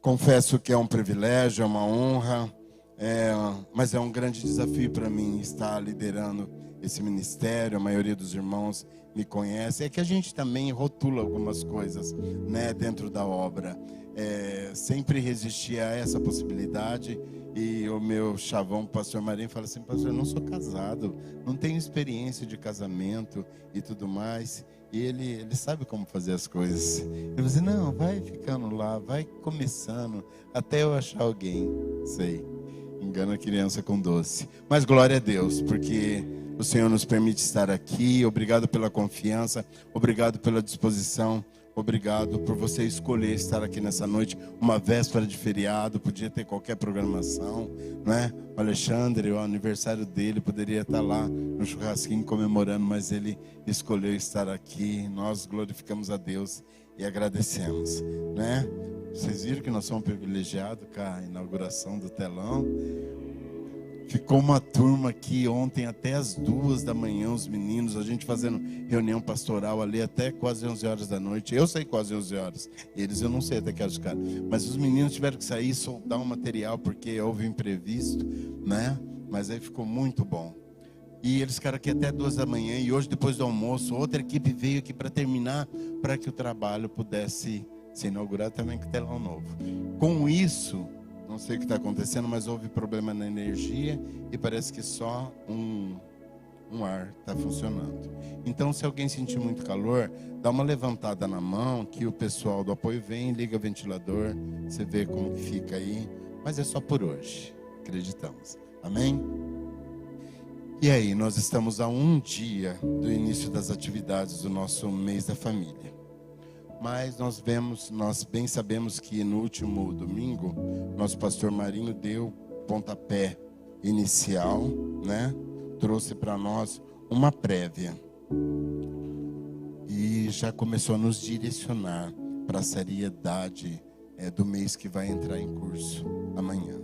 Confesso que é um privilégio, é uma honra, mas é um grande desafio para mim estar liderando esse ministério. A maioria dos irmãos me conhece. É que a gente também rotula algumas coisas, né, dentro da obra. Sempre resisti a essa possibilidade. E o meu chavão, o pastor Marinho, fala assim: pastor, eu não sou casado, não tenho experiência de casamento e tudo mais. E ele sabe como fazer as coisas. Ele falou assim: não, vai ficando lá, vai começando, até eu achar alguém. Sei, engana a criança com doce. Mas glória a Deus, porque o Senhor nos permite estar aqui. Obrigado pela confiança, obrigado pela disposição. Obrigado por você escolher estar aqui nessa noite, uma véspera de feriado, podia ter qualquer programação, né? O Alexandre, o aniversário dele, poderia estar lá no churrasquinho comemorando, mas ele escolheu estar aqui. Nós glorificamos a Deus e agradecemos, né? Vocês viram que nós somos privilegiados com a inauguração do telão. Ficou uma turma aqui ontem até as 2 da manhã, os meninos, a gente fazendo reunião pastoral ali até quase 11 horas da noite. Eu sei quase 11 horas, eles eu não sei até que horas ficaram. Mas os meninos tiveram que sair e soltar um material porque houve imprevisto, né? Mas aí ficou muito bom. E eles ficaram aqui até 2 da manhã e hoje, depois do almoço, outra equipe veio aqui para terminar, para que o trabalho pudesse ser inaugurado também com telão novo. Com isso, não sei o que está acontecendo, mas houve problema na energia e parece que só um ar está funcionando. Então, se alguém sentir muito calor, dá uma levantada na mão, que o pessoal do apoio vem, liga o ventilador, você vê como que fica aí. Mas é só por hoje, acreditamos. Amém? E aí, nós estamos a um dia do início das atividades do nosso mês da família. Mas nós bem sabemos que no último domingo, nosso pastor Marinho deu pontapé inicial, né? Trouxe para nós uma prévia. E já começou a nos direcionar para a seriedade do mês que vai entrar em curso amanhã.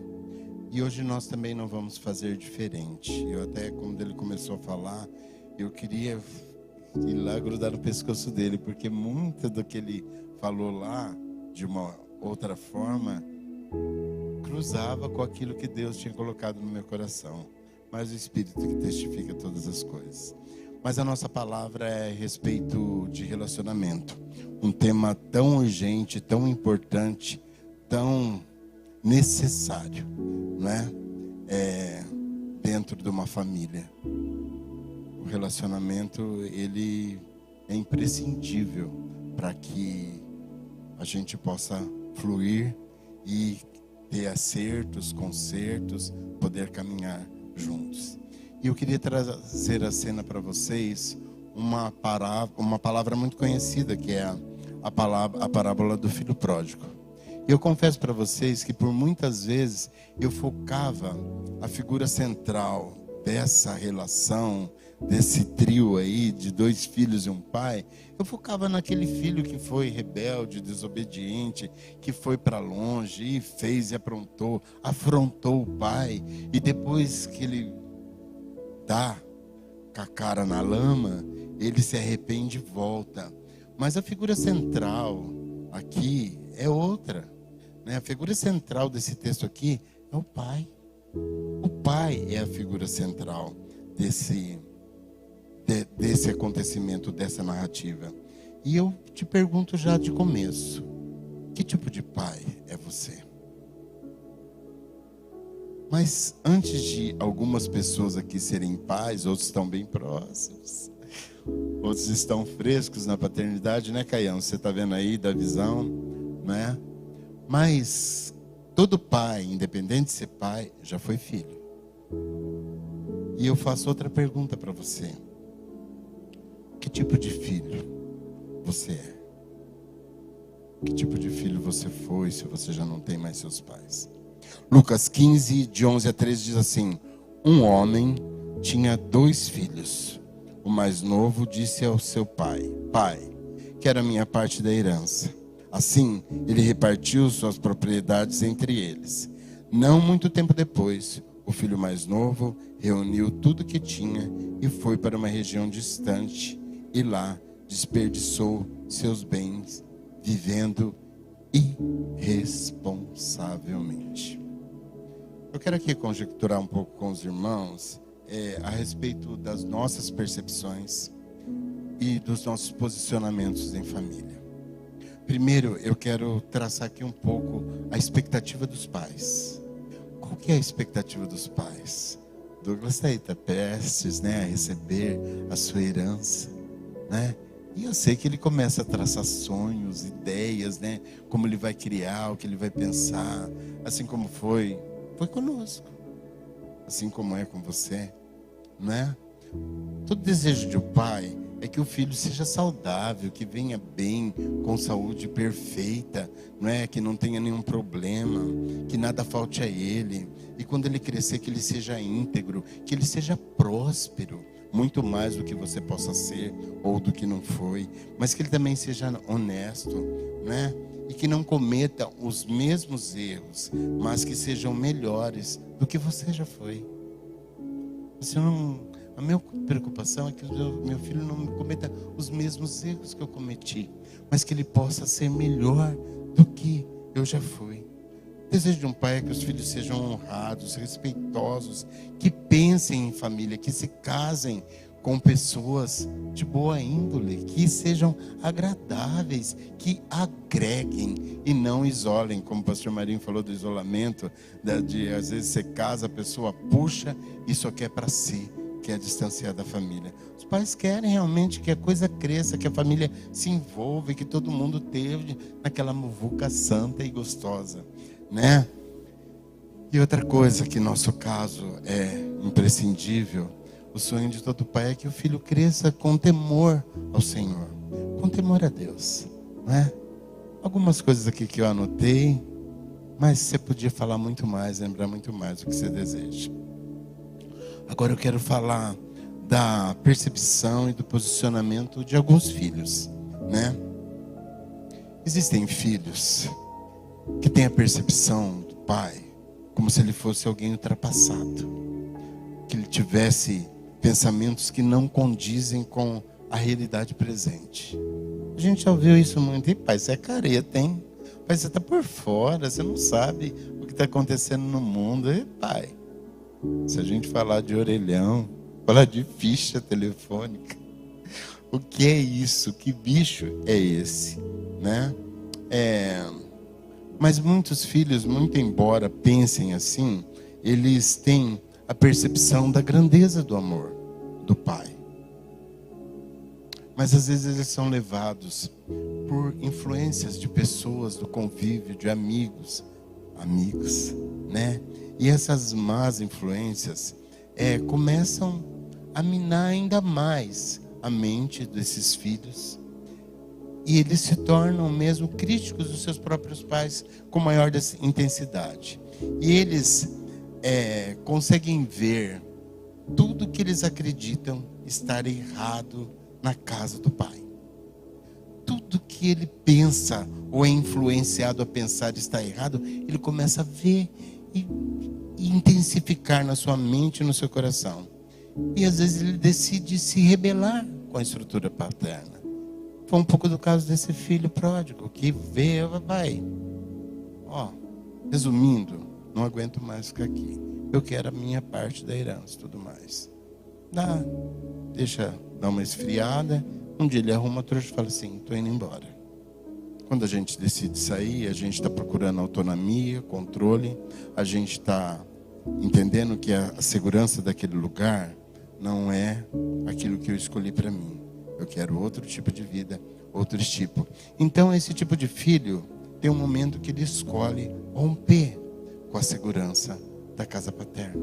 E hoje nós também não vamos fazer diferente. Eu até, quando ele começou a falar, eu queria ir lá grudar no pescoço dele, porque muito do que ele falou lá, de uma outra forma, cruzava com aquilo que Deus tinha colocado no meu coração. Mas o Espírito que testifica todas as coisas. Mas a nossa palavra é a respeito de relacionamento. Um tema tão urgente, tão importante, tão necessário, né? Dentro de uma família. O relacionamento, ele é imprescindível para que a gente possa fluir e ter acertos, consertos, poder caminhar juntos. E eu queria trazer a cena para vocês uma palavra muito conhecida, que é a parábola do filho pródigo. Eu confesso para vocês que por muitas vezes eu focava a figura central dessa relação, desse trio aí de 2 filhos e um pai, eu focava naquele filho que foi rebelde, desobediente, que foi para longe e fez e aprontou, afrontou o pai, e depois que ele dá com a cara na lama, ele se arrepende e volta. Mas a figura central aqui é outra, né? A figura central desse texto aqui é o pai. O pai é a figura central desse acontecimento, dessa narrativa. E eu te pergunto já de começo: que tipo de pai é você? Mas antes de algumas pessoas aqui serem pais, outros estão bem próximos, outros estão frescos na paternidade, né, Caião? Você está vendo aí da visão, né? Mas todo pai, independente de ser pai, já foi filho. E eu faço outra pergunta para você: que tipo de filho você é? Que tipo de filho você foi, se você já não tem mais seus pais? Lucas 15, de 11 a 13 diz assim: um homem tinha 2 filhos. O mais novo disse ao seu pai: pai, quero a minha parte da herança. Assim, ele repartiu suas propriedades entre eles. Não muito tempo depois, o filho mais novo reuniu tudo que tinha e foi para uma região distante, e lá desperdiçou seus bens, vivendo irresponsavelmente. responsavelmente. Eu quero aqui conjecturar um pouco com os irmãos a respeito das nossas percepções e dos nossos posicionamentos em família. Primeiro, eu quero traçar aqui um pouco a expectativa dos pais. Qual que é a expectativa dos pais? Douglas está prestes, a receber a sua herança, E eu sei que ele começa a traçar sonhos, ideias, como ele vai criar, o que ele vai pensar, assim como foi conosco, assim como é com você, Todo desejo de um pai é que o filho seja saudável, que venha bem, com saúde perfeita, que não tenha nenhum problema, que nada falte a ele. E quando ele crescer, que ele seja íntegro, que ele seja próspero, muito mais do que você possa ser ou do que não foi, mas que ele também seja honesto, E que não cometa os mesmos erros, mas que sejam melhores do que você já foi. A minha preocupação é que o meu filho não cometa os mesmos erros que eu cometi, mas que ele possa ser melhor do que eu já fui. O desejo de um pai é que os filhos sejam honrados, respeitosos, que pensem em família, que se casem com pessoas de boa índole, que sejam agradáveis, que agreguem e não isolem, como o pastor Marinho falou do isolamento, de às vezes você casa, a pessoa puxa e só quer para si, quer distanciar da família. Os pais querem realmente que a coisa cresça, que a família se envolva e que todo mundo esteja naquela muvuca santa e gostosa, E outra coisa que no nosso caso é imprescindível, o sonho de todo pai é que o filho cresça com temor ao Senhor, com temor a Deus, Algumas coisas aqui que eu anotei, mas você podia falar muito mais, lembrar muito mais do que você deseja. Agora eu quero falar da percepção e do posicionamento de alguns filhos, Existem filhos que têm a percepção do pai como se ele fosse alguém ultrapassado, que ele tivesse pensamentos que não condizem com a realidade presente. A gente já ouviu isso muito. E pai, você é careta, hein? Pai, você está por fora, você não sabe o que está acontecendo no mundo. E pai, se a gente falar de orelhão, falar de ficha telefônica, o que é isso? Que bicho é esse? Mas muitos filhos, muito embora pensem assim, eles têm a percepção da grandeza do amor do pai. Mas às vezes eles são levados por influências de pessoas, do convívio, de amigos, E essas más influências começam a minar ainda mais a mente desses filhos. E eles se tornam mesmo críticos dos seus próprios pais com maior intensidade. E eles conseguem ver tudo que eles acreditam estar errado na casa do pai. Tudo que ele pensa ou é influenciado a pensar está errado, ele começa a ver e intensificar na sua mente e no seu coração. E às vezes ele decide se rebelar com a estrutura paterna. Foi um pouco do caso desse filho pródigo, que veio, vai. Resumindo, não aguento mais ficar aqui. Eu quero a minha parte da herança e tudo mais. Deixa dar uma esfriada. Um dia ele arruma a trouxa e fala assim, estou indo embora. Quando a gente decide sair, a gente está procurando autonomia, controle. A gente está entendendo que a segurança daquele lugar não é aquilo que eu escolhi para mim. Eu quero outro tipo de vida, outro tipo. Então esse tipo de filho tem um momento que ele escolhe romper com a segurança da casa paterna,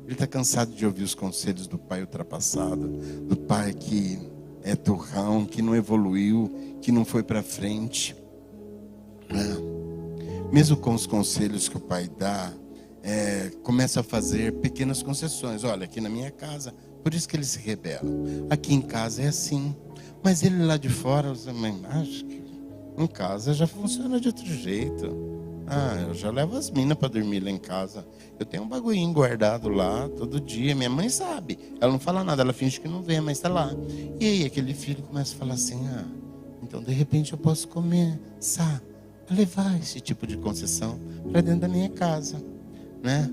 Ele está cansado de ouvir os conselhos do pai ultrapassado, do pai que é turrão, que não evoluiu, que não foi para frente, Mesmo com os conselhos que o pai dá, começa a fazer pequenas concessões. Olha, aqui na minha casa, por isso que ele se rebela. Aqui em casa é assim. Mas ele lá de fora, acho que em casa já funciona de outro jeito. Eu já levo as minas para dormir lá em casa. Eu tenho um bagulhinho guardado lá todo dia. Minha mãe sabe. Ela não fala nada, ela finge que não vê, mas está lá. E aí aquele filho começa a falar assim, então de repente eu posso começar a levar esse tipo de concessão para dentro da minha casa, né?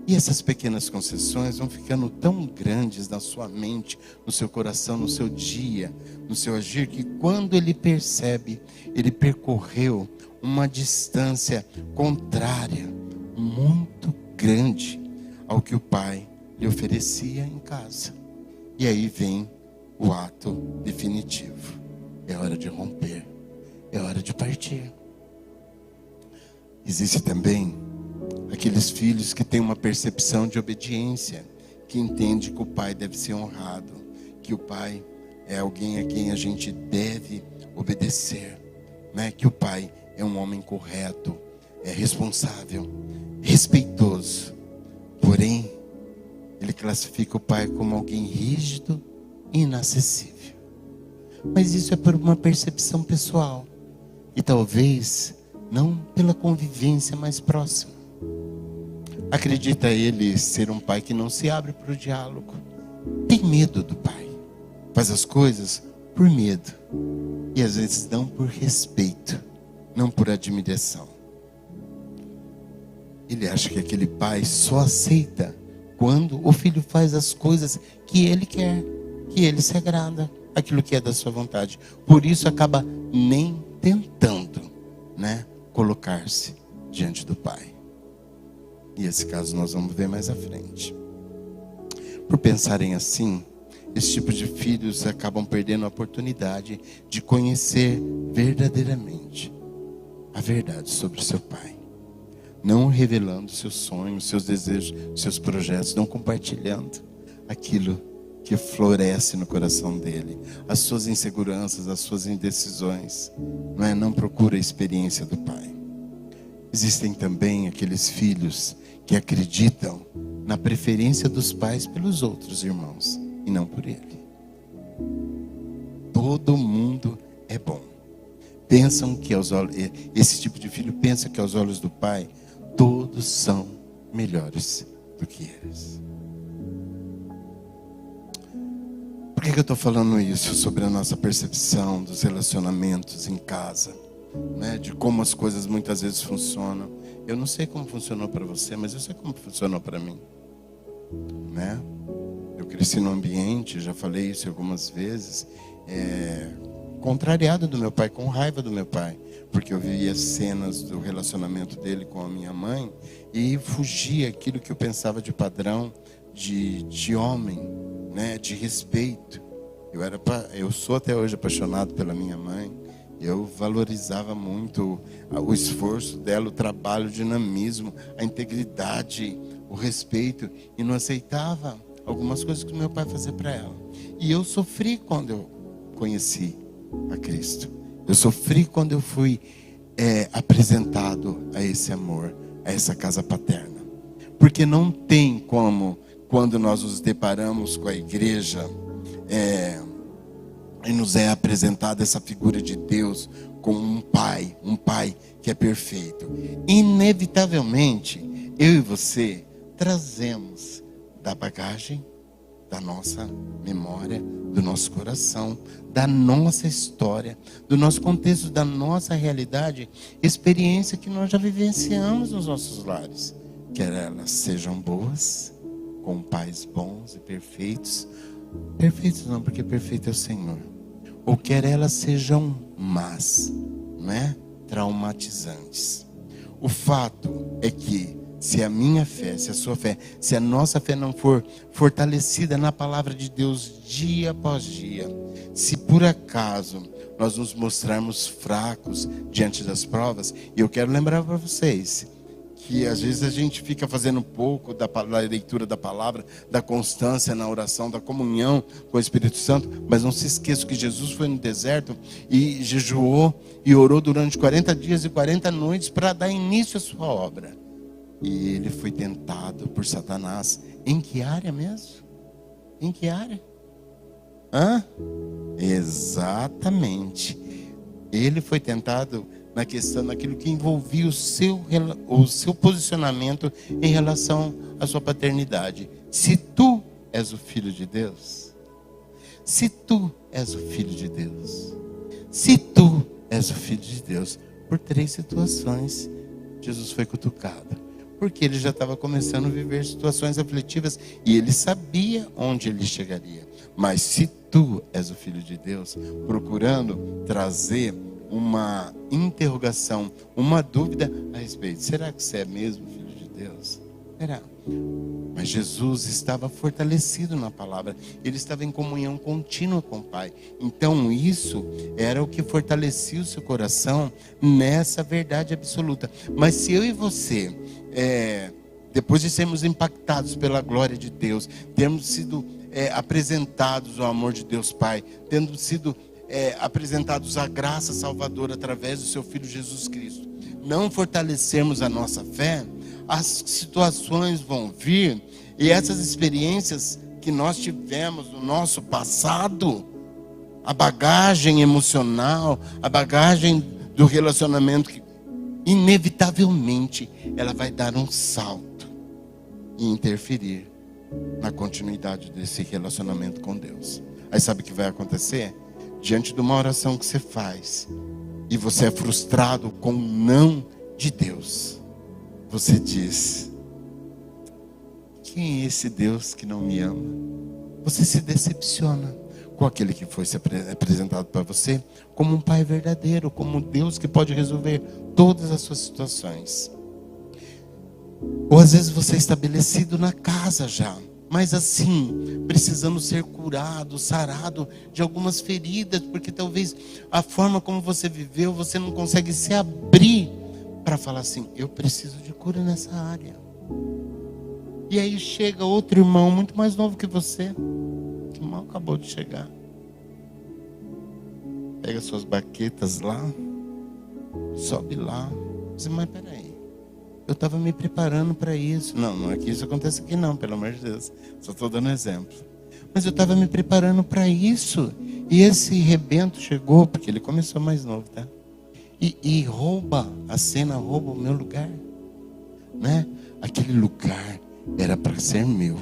E essas pequenas concessões vão ficando tão grandes na sua mente, no seu coração, no seu dia, no seu agir, que quando ele percebe, ele percorreu uma distância contrária, muito grande ao que o pai lhe oferecia em casa. E aí vem o ato definitivo. É hora de romper, é hora de partir. Existe também aqueles filhos que têm uma percepção de obediência, que entende que o pai deve ser honrado, que o pai é alguém a quem a gente deve obedecer, né? Que o pai é um homem correto, é responsável, respeitoso. Porém, ele classifica o pai como alguém rígido e inacessível. Mas isso é por uma percepção pessoal e talvez não pela convivência mais próxima. Acredita ele ser um pai que não se abre para o diálogo. Tem medo do pai. Faz as coisas por medo. E às vezes não por respeito, não por admiração. Ele acha que aquele pai só aceita quando o filho faz as coisas que ele quer, que ele se agrada, aquilo que é da sua vontade. Por isso acaba nem tentando, né, colocar-se diante do pai. E esse caso nós vamos ver mais à frente. Por pensarem assim, esse tipo de filhos acabam perdendo a oportunidade de conhecer verdadeiramente a verdade sobre o seu pai. Não revelando seus sonhos, seus desejos, seus projetos, não compartilhando aquilo que floresce no coração dele, as suas inseguranças, as suas indecisões. Não procura a experiência do pai. Existem também aqueles filhos que acreditam na preferência dos pais pelos outros irmãos e não por ele. Todo mundo é bom. Pensam que esse tipo de filho pensa que aos olhos do pai todos são melhores do que eles. Por que eu estou falando isso sobre a nossa percepção dos relacionamentos em casa, né? De como as coisas muitas vezes funcionam. Eu não sei como funcionou para você, mas eu sei como funcionou para mim, né? Eu cresci num ambiente, já falei isso algumas vezes, contrariado do meu pai, com raiva do meu pai, porque eu vivia cenas do relacionamento dele com a minha mãe e fugia aquilo que eu pensava de padrão de homem, né? De respeito. Eu sou até hoje apaixonado pela minha mãe. Eu valorizava muito o esforço dela, o trabalho, o dinamismo, a integridade, o respeito, e não aceitava algumas coisas que o meu pai fazia para ela. E eu sofri quando eu conheci a Cristo. Eu sofri quando eu fui apresentado a esse amor, a essa casa paterna. Porque não tem como, quando nós nos deparamos com a igreja, e nos é apresentada essa figura de Deus como um pai que é perfeito. Inevitavelmente, eu e você trazemos da bagagem da nossa memória, do nosso coração, da nossa história, do nosso contexto, da nossa realidade, experiência que nós já vivenciamos nos nossos lares. Quer elas sejam boas, com pais bons e perfeitos. Perfeitos não, porque perfeito é o Senhor. Ou quer elas sejam más, traumatizantes. O fato é que se a minha fé, se a sua fé, se a nossa fé não for fortalecida na palavra de Deus dia após dia, se por acaso nós nos mostrarmos fracos diante das provas, e eu quero lembrar para vocês que às vezes a gente fica fazendo pouco da leitura da palavra, da constância na oração, da comunhão com o Espírito Santo, mas não se esqueça que Jesus foi no deserto e jejuou e orou durante 40 dias e 40 noites para dar início à sua obra. E ele foi tentado por Satanás. Em que área mesmo? Em que área? Exatamente. Ele foi tentado na questão daquilo que envolvia o seu posicionamento em relação à sua paternidade. Se tu és o filho de Deus, se tu és o filho de Deus, se tu és o filho de Deus, por 3 situações, Jesus foi cutucado. Porque ele já estava começando a viver situações aflitivas e ele sabia onde ele chegaria. Mas se tu és o Filho de Deus, procurando trazer uma interrogação, uma dúvida a respeito, será que você é mesmo Filho de Deus? Será? Mas Jesus estava fortalecido na palavra, ele estava em comunhão contínua com o Pai. Então isso era o que fortalecia o seu coração nessa verdade absoluta. Mas se eu e você, depois de sermos impactados pela glória de Deus, termos sido apresentados ao amor de Deus Pai, tendo sido apresentados à graça salvadora através do seu Filho Jesus Cristo, não fortalecermos a nossa fé, as situações vão vir e essas experiências que nós tivemos no nosso passado, a bagagem emocional, a bagagem do relacionamento, que inevitavelmente ela vai dar um salto e interferir na continuidade desse relacionamento com Deus. Aí sabe o que vai acontecer? Diante de uma oração que você faz e você é frustrado com o não de Deus, você diz: quem é esse Deus que não me ama? Você se decepciona com aquele que foi apresentado para você como um pai verdadeiro, como um Deus que pode resolver todas as suas situações. Ou às vezes você é estabelecido na casa já, mas assim, precisando ser curado, sarado de algumas feridas, porque talvez a forma como você viveu, você não consegue se abrir para falar assim: eu preciso de cura nessa área. E aí chega outro irmão muito mais novo que você, que mal acabou de chegar, pega suas baquetas lá, sobe lá, diz: mas peraí, eu estava me preparando para isso. Não é que isso aconteça aqui não, pelo amor de Deus, só estou dando exemplo. Mas eu estava me preparando para isso, e esse rebento chegou, porque ele começou mais novo, tá? E rouba a cena, rouba o meu lugar, né? Aquele lugar era para ser meu.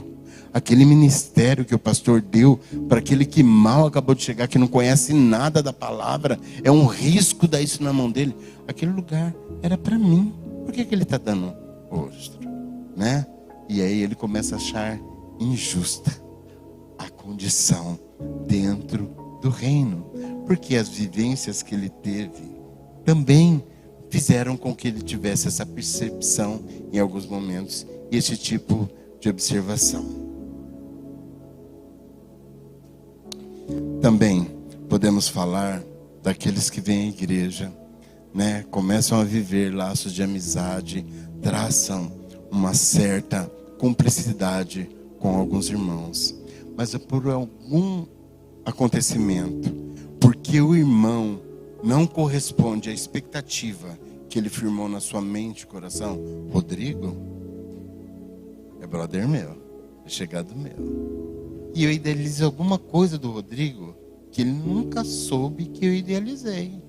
Aquele ministério que o pastor deu para aquele que mal acabou de chegar, que não conhece nada da palavra, é um risco dar isso na mão dele. Aquele lugar era para mim. Por que ele está dando outro, né? E aí ele começa a achar injusta a condição dentro do reino, porque as vivências que ele teve também fizeram com que ele tivesse essa percepção em alguns momentos, e esse tipo de observação. Também podemos falar daqueles que vêm à igreja, né? Começam a viver laços de amizade, traçam uma certa cumplicidade com alguns irmãos, mas é por algum acontecimento, porque o irmão não corresponde à expectativa que ele firmou na sua mente e coração. Rodrigo é brother meu, é chegado meu, e eu idealizo alguma coisa do Rodrigo que ele nunca soube que eu idealizei.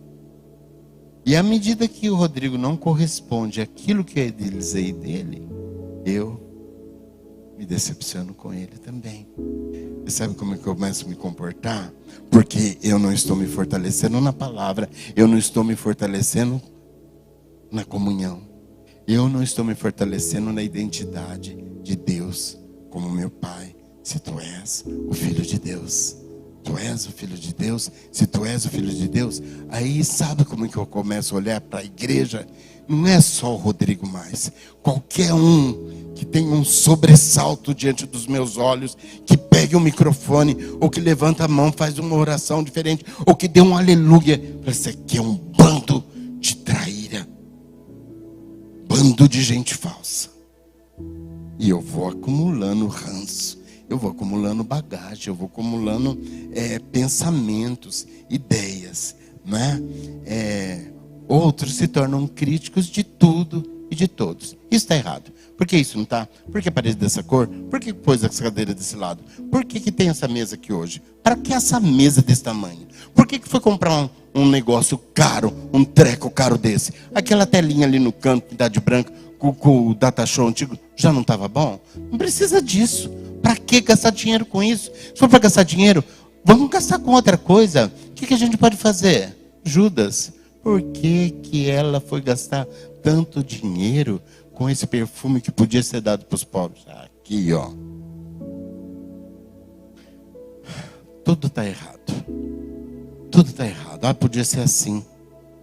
E à medida que o Rodrigo não corresponde àquilo que eu idealizei dele, eu me decepciono com ele também. E sabe como é que eu começo a me comportar? Porque eu não estou me fortalecendo na palavra, eu não estou me fortalecendo na comunhão, eu não estou me fortalecendo na identidade de Deus como meu Pai. Se tu és o Filho de Deus, tu és o Filho de Deus. Se tu és o Filho de Deus, aí sabe como é que eu começo a olhar para a igreja? Não é só o Rodrigo mais. Qualquer um que tenha um sobressalto diante dos meus olhos, que pegue o microfone, ou que levanta a mão, faz uma oração diferente, ou que dê um aleluia, isso aqui é um bando de traíra, bando de gente falsa. E eu vou acumulando ranço, eu vou acumulando bagagem, eu vou acumulando pensamentos, ideias, né? Outros se tornam críticos de tudo e de todos. Isso está errado. Por que isso não está? Por que a parede dessa cor? Por que pôs essa cadeira desse lado? Por que tem essa mesa aqui hoje? Para que essa mesa desse tamanho? Por que foi comprar um negócio caro, um treco caro desse? Aquela telinha ali no canto, pintada de branco, com o data show antigo, já não estava bom? Não precisa disso. Para que gastar dinheiro com isso? Se for para gastar dinheiro, vamos gastar com outra coisa. O que a gente pode fazer? Judas. por que que ela foi gastar tanto dinheiro com esse perfume que podia ser dado para os pobres? Aqui, ó. Tudo está errado. Tudo está errado. Podia ser assim,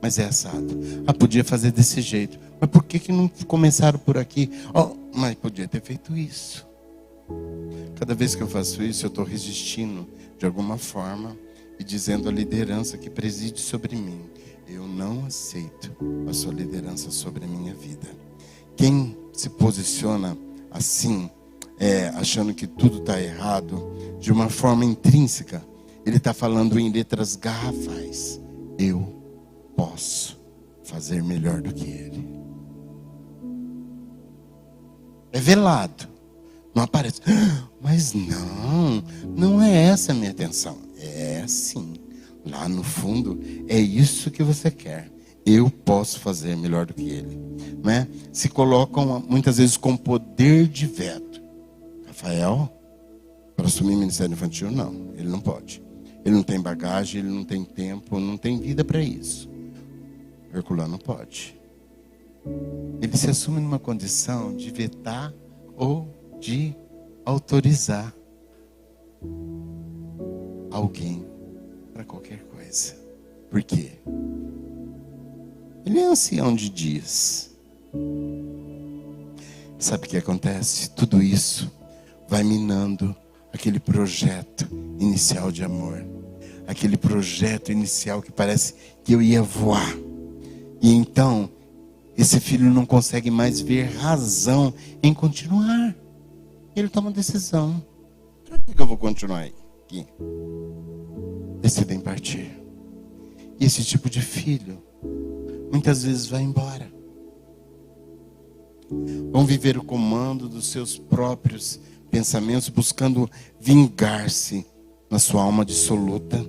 mas é assado. Podia fazer desse jeito. Mas por que que não começaram por aqui? Mas podia ter feito isso. Cada vez que eu faço isso, eu estou resistindo de alguma forma e dizendo à liderança que preside sobre mim: eu não aceito a sua liderança sobre a minha vida. Quem se posiciona assim, achando que tudo está errado, de uma forma intrínseca, ele está falando em letras garrafais: eu posso fazer melhor do que ele. É velado, não aparece. Mas não é essa a minha atenção. É sim, lá no fundo é isso que você quer. Eu posso fazer melhor do que ele, não é? Se colocam muitas vezes com poder de veto. Rafael, para assumir ministério infantil, não, ele não pode. Ele não tem bagagem, ele não tem tempo, não tem vida para isso. Herculano pode. Ele se assume numa condição de vetar ou de autorizar alguém para qualquer coisa. Por quê? Ele é ancião de dias. Sabe o que acontece? Tudo isso vai minando aquele projeto inicial de amor. Aquele projeto inicial que parece que eu ia voar. E então, esse filho não consegue mais ver razão em continuar. Ele toma uma decisão. Por que eu vou continuar aqui? Decidem partir. E esse tipo de filho muitas vezes vai embora. Vão viver o comando dos seus próprios pensamentos, buscando vingar-se na sua alma dissoluta,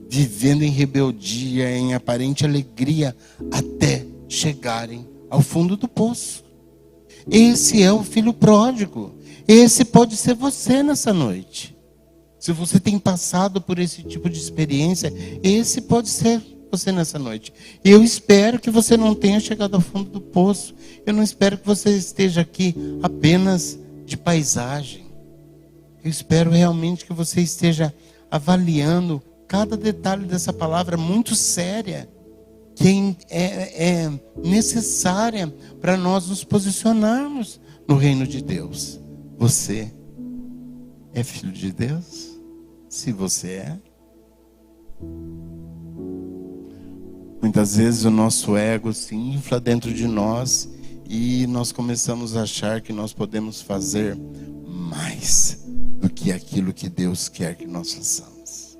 vivendo em rebeldia, em aparente alegria, até chegarem ao fundo do poço. Esse é o filho pródigo. Esse pode ser você nessa noite. Se você tem passado por esse tipo de experiência, esse pode ser você nessa noite. Eu espero que você não tenha chegado ao fundo do poço. Eu não espero que você esteja aqui apenas de paisagem. Eu espero realmente que você esteja avaliando cada detalhe dessa palavra muito séria, que é necessária para nós nos posicionarmos no reino de Deus. Você é filho de Deus? Se você é. Muitas vezes o nosso ego se infla dentro de nós e nós começamos a achar que nós podemos fazer mais do que aquilo que Deus quer que nós façamos,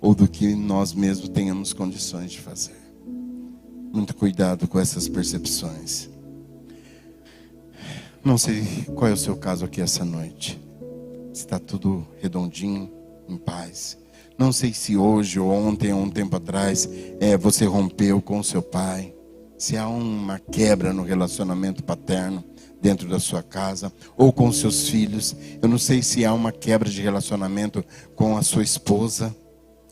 ou do que nós mesmos tenhamos condições de fazer. Muito cuidado com essas percepções. Não sei qual é o seu caso aqui essa noite. Está tudo redondinho, em paz. Não sei se hoje ou ontem ou um tempo atrás você rompeu com o seu pai. Se há uma quebra no relacionamento paterno dentro da sua casa ou com os seus filhos. Eu não sei se há uma quebra de relacionamento com a sua esposa.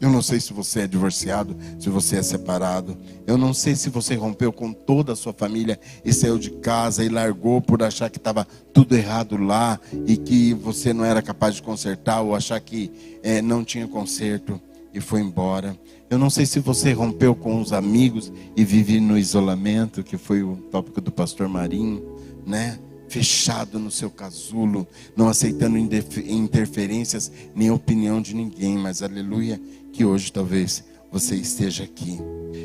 Eu não sei se você é divorciado, se você é separado. Eu não sei se você rompeu com toda a sua família e saiu de casa e largou por achar que estava tudo errado lá e que você não era capaz de consertar, ou achar que não tinha conserto e foi embora. Eu não sei se você rompeu com os amigos e vive no isolamento, que foi o tópico do pastor Marinho, né? Fechado no seu casulo, não aceitando interferências nem opinião de ninguém, mas aleluia, que hoje talvez você esteja aqui.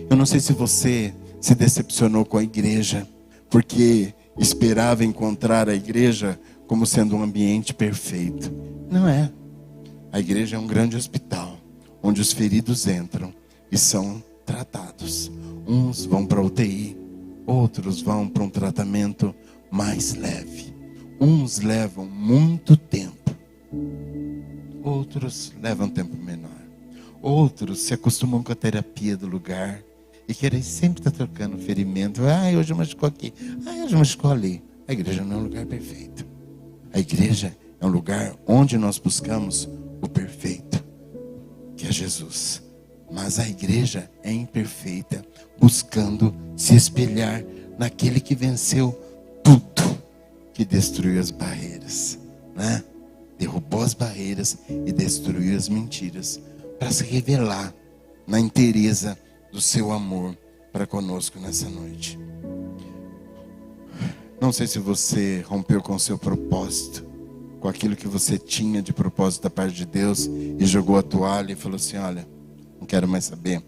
Eu não sei se você se decepcionou com a igreja, porque esperava encontrar a igreja como sendo um ambiente perfeito. Não é. A igreja é um grande hospital, onde os feridos entram e são tratados. Uns vão para a UTI, outros vão para um tratamento mais leve. Uns levam muito tempo, outros levam tempo menor. Outros se acostumam com a terapia do lugar e querem sempre estar trocando ferimento. Hoje machucou aqui, hoje machucou ali. A igreja não é um lugar perfeito. A igreja é um lugar onde nós buscamos o perfeito, que é Jesus. Mas a igreja é imperfeita, buscando se espelhar naquele que venceu tudo, que destruiu as barreiras, né? Derrubou as barreiras e destruiu as mentiras, para se revelar na inteireza do seu amor para conosco nessa noite. Não sei se você rompeu com o seu propósito, com aquilo que você tinha de propósito da parte de Deus, e jogou a toalha e falou assim: olha, não quero mais saber.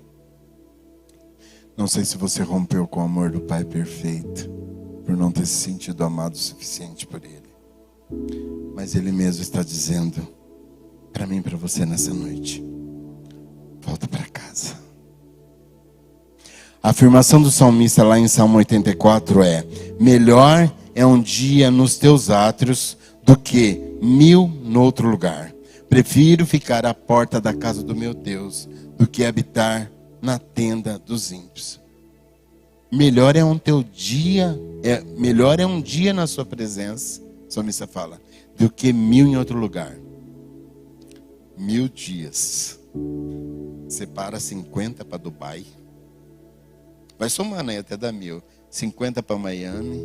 Não sei se você rompeu com o amor do Pai perfeito, por não ter se sentido amado o suficiente por Ele. Mas Ele mesmo está dizendo para mim e para você nessa noite: volta para casa. A afirmação do salmista lá em Salmo 84 é: melhor é um dia nos teus átrios do que 1000 noutro lugar. Prefiro ficar à porta da casa do meu Deus do que habitar na tenda dos ímpios. Melhor é um dia na sua presença, o salmista fala, do que 1000 em outro lugar. 1000 dias. Separa 50 para Dubai. Vai somando aí até dar 1000. 50 para Miami.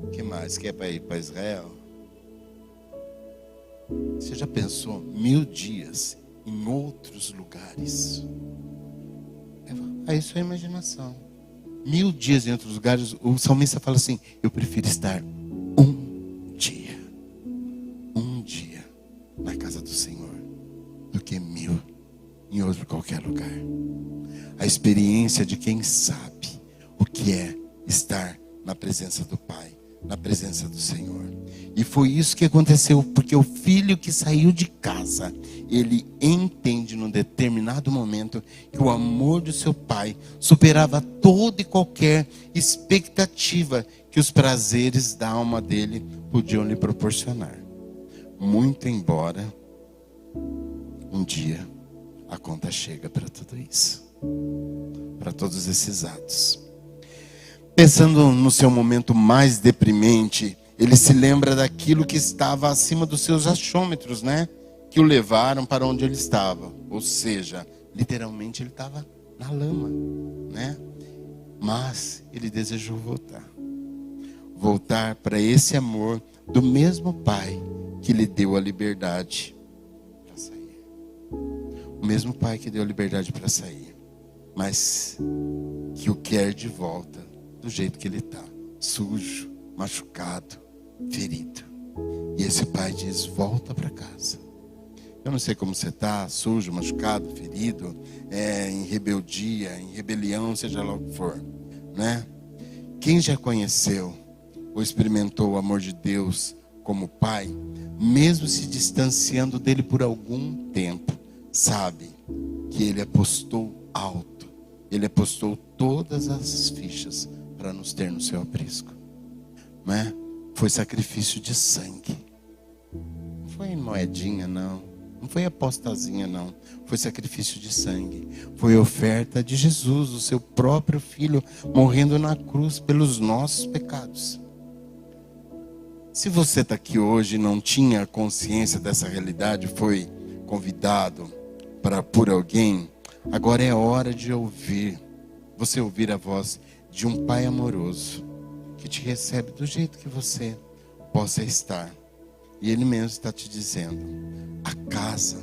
O que mais? Quer para ir para Israel? Você já pensou 1000 dias em outros lugares? É isso, é a imaginação. 1000 dias em outros lugares. O salmista fala assim: eu prefiro estar um dia na casa do Senhor do que 1000 em outro qualquer lugar. A experiência de quem sabe o que é estar na presença do Pai, na presença do Senhor. E foi isso que aconteceu, porque o filho que saiu de casa, ele entende num determinado momento que o amor do seu pai superava toda e qualquer expectativa que os prazeres da alma dele podiam lhe proporcionar. Muito embora um dia a conta chega para tudo isso, para todos esses atos. Pensando no seu momento mais deprimente, ele se lembra daquilo que estava acima dos seus achômetros, né? Que o levaram para onde ele estava. Ou seja, literalmente ele estava na lama, né? Mas ele desejou voltar. Voltar para esse amor do mesmo Pai que lhe deu a liberdade para sair. O mesmo Pai que deu a liberdade para sair, mas que o quer de volta do jeito que ele está, sujo, machucado, ferido. E esse Pai diz: volta para casa. Eu não sei como você está, sujo, machucado, ferido, em rebeldia, em rebelião, seja lá o que for, né? Quem já conheceu ou experimentou o amor de Deus como Pai, mesmo se distanciando dele por algum tempo, sabe que Ele apostou alto, Ele apostou todas as fichas para nos ter no seu aprisco, né? Foi sacrifício de sangue, não foi moedinha não foi apostazinha não, foi sacrifício de sangue, foi oferta de Jesus, o seu próprio Filho, morrendo na cruz pelos nossos pecados. Se você está aqui hoje e não tinha consciência dessa realidade, foi convidado por alguém, agora é hora de você ouvir a voz de um Pai amoroso, que te recebe do jeito que você possa estar. E Ele mesmo está te dizendo: a casa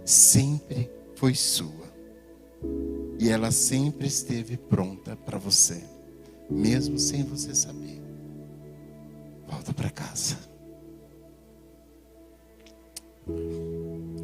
sempre foi sua, e ela sempre esteve pronta para você, mesmo sem você saber. Volta para casa.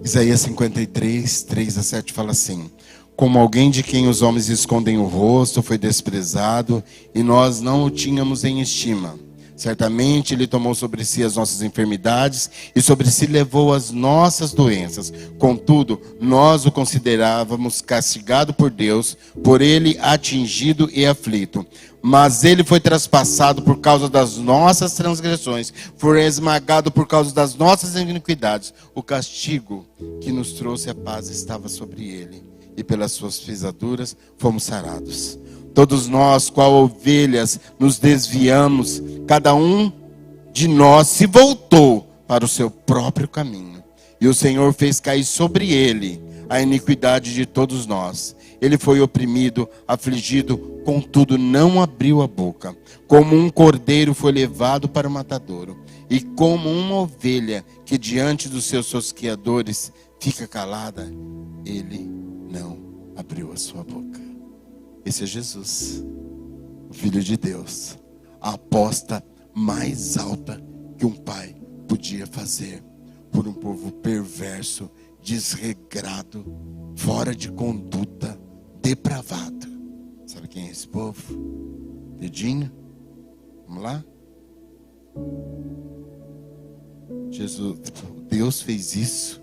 Isaías 53, 3-7 fala assim: como alguém de quem os homens escondem o rosto, foi desprezado, e nós não o tínhamos em estima. Certamente Ele tomou sobre si as nossas enfermidades, e sobre si levou as nossas doenças. Contudo, nós o considerávamos castigado por Deus, por Ele atingido e aflito. Mas Ele foi traspassado por causa das nossas transgressões, foi esmagado por causa das nossas iniquidades. O castigo que nos trouxe a paz estava sobre Ele, e pelas suas pisaduras fomos sarados. Todos nós, qual ovelhas, nos desviamos, cada um de nós se voltou para o seu próprio caminho. E o Senhor fez cair sobre ele a iniquidade de todos nós. Ele foi oprimido, afligido, contudo não abriu a boca. Como um cordeiro foi levado para o matadouro, e como uma ovelha que diante dos seus tosqueadores fica calada, ele não abriu a sua boca. Esse é Jesus, o Filho de Deus, a aposta mais alta que um pai podia fazer por um povo perverso, desregrado, fora de conduta, depravado. Sabe quem é esse povo? Dedinho? Vamos lá? Jesus, Deus fez isso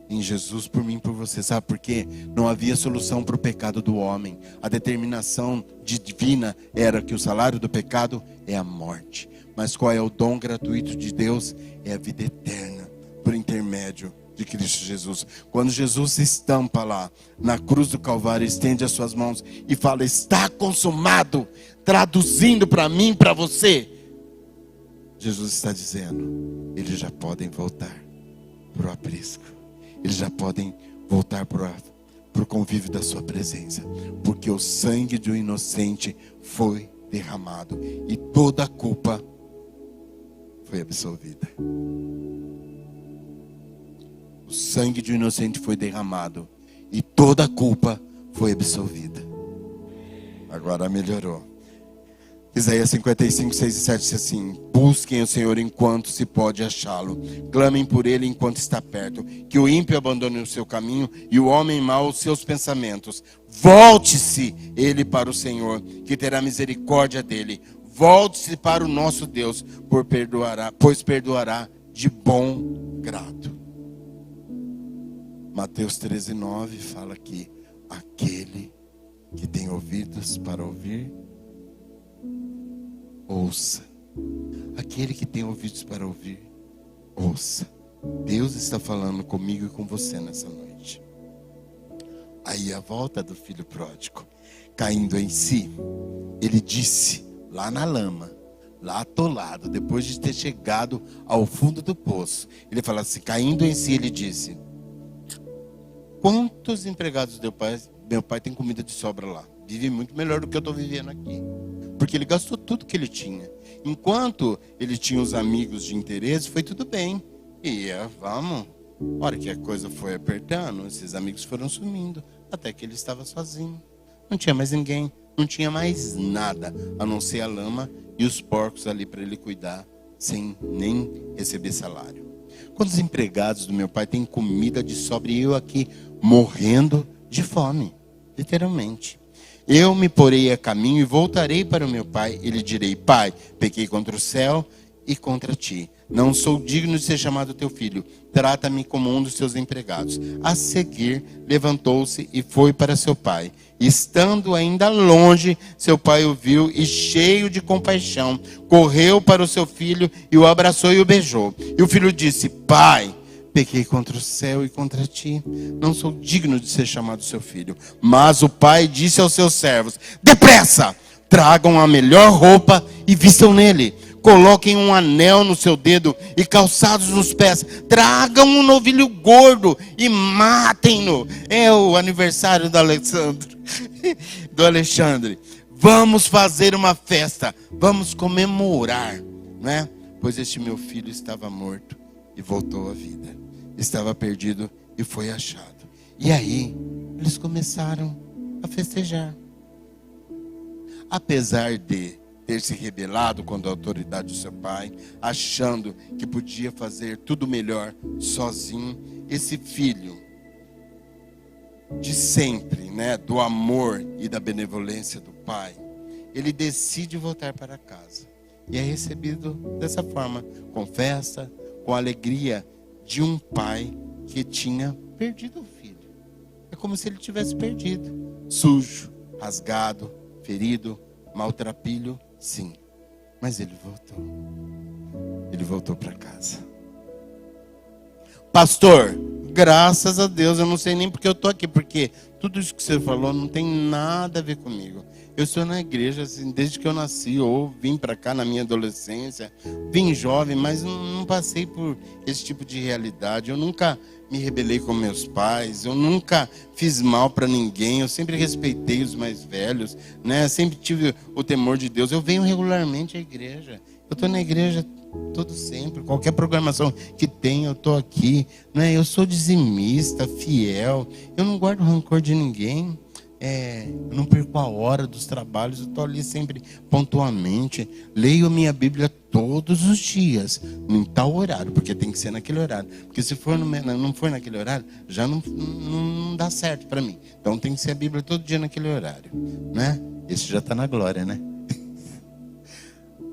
em Jesus por mim e por você. Sabe por quê? Não havia solução para o pecado do homem. A determinação divina era que o salário do pecado é a morte. Mas qual é o dom gratuito de Deus? É a vida eterna, por intermédio de Cristo Jesus. Quando Jesus se estampa lá na cruz do Calvário, estende as suas mãos e fala: está consumado, traduzindo para mim, para você, Jesus está dizendo: eles já podem voltar para o aprisco, eles já podem voltar para o convívio da sua presença, porque o sangue de um inocente foi derramado e toda a culpa foi absolvida. O sangue de um inocente foi derramado e toda a culpa foi absolvida. Agora melhorou. Isaías 55, 6 e 7 diz assim: busquem o Senhor enquanto se pode achá-lo, clamem por ele enquanto está perto. Que o ímpio abandone o seu caminho e o homem mau os seus pensamentos. Volte-se ele para o Senhor, que terá misericórdia dele. Volte-se para o nosso Deus, pois perdoará de bom grado. Mateus 13, 9 fala que aquele que tem ouvidos para ouvir, ouça. Aquele que tem ouvidos para ouvir, ouça. Deus está falando comigo e com você nessa noite. Aí a volta do filho pródigo, caindo em si, ele disse lá na lama, lá atolado, depois de ter chegado ao fundo do poço, ele fala assim, caindo em si, ele disse: quantos empregados meu pai tem comida de sobra lá? Vive muito melhor do que eu estou vivendo aqui. Porque ele gastou tudo que ele tinha. Enquanto ele tinha os amigos de interesse, foi tudo bem. Vamos. A hora que a coisa foi apertando, esses amigos foram sumindo. Até que ele estava sozinho. Não tinha mais ninguém. Não tinha mais nada, a não ser a lama e os porcos ali para ele cuidar, sem nem receber salário. Quantos empregados do meu pai têm comida de sobra e eu aqui morrendo de fome? Literalmente. Eu me porei a caminho e voltarei para o meu pai. E lhe direi: pai, pequei contra o céu e contra ti. Não sou digno de ser chamado teu filho. Trata-me como um dos teus empregados. A seguir, levantou-se e foi para seu pai. Estando ainda longe, seu pai o viu e, cheio de compaixão, correu para o seu filho e o abraçou e o beijou. E o filho disse: pai, pequei contra o céu e contra ti. Não sou digno de ser chamado seu filho. Mas o pai disse aos seus servos: depressa, tragam a melhor roupa e vistam nele. Coloquem um anel no seu dedo e calçados nos pés. Tragam um novilho gordo e matem-no. É o aniversário do Alexandre. Vamos fazer uma festa. Vamos comemorar, né? Pois este meu filho estava morto e voltou à vida. Estava perdido e foi achado. E aí, eles começaram a festejar. Apesar de ter se rebelado contra a autoridade do seu pai, achando que podia fazer tudo melhor sozinho, esse filho de sempre, né, do amor e da benevolência do pai, ele decide voltar para casa. E é recebido dessa forma, com festa, com alegria de um pai que tinha perdido o filho. É como se ele tivesse perdido, sujo, rasgado, ferido, maltrapilho, sim. Mas ele voltou. Ele voltou para casa. Pastor, graças a Deus, eu não sei nem porque eu estou aqui, porque tudo isso que você falou não tem nada a ver comigo. Eu estou na igreja assim, desde que eu nasci, ou vim para cá na minha adolescência, vim jovem, mas não passei por esse tipo de realidade. Eu nunca me rebelei com meus pais, eu nunca fiz mal para ninguém, eu sempre respeitei os mais velhos, né? Sempre tive o temor de Deus. Eu venho regularmente à igreja. Eu estou na igreja todo sempre, qualquer programação que tem, eu estou aqui, né? Eu sou dizimista, fiel, eu não guardo rancor de ninguém, eu não perco a hora dos trabalhos, eu estou ali sempre pontualmente, leio a minha Bíblia todos os dias, em tal horário, porque tem que ser naquele horário, porque se for não for naquele horário, já não dá certo para mim, então tem que ser a Bíblia todo dia naquele horário, né? Esse já está na glória, né?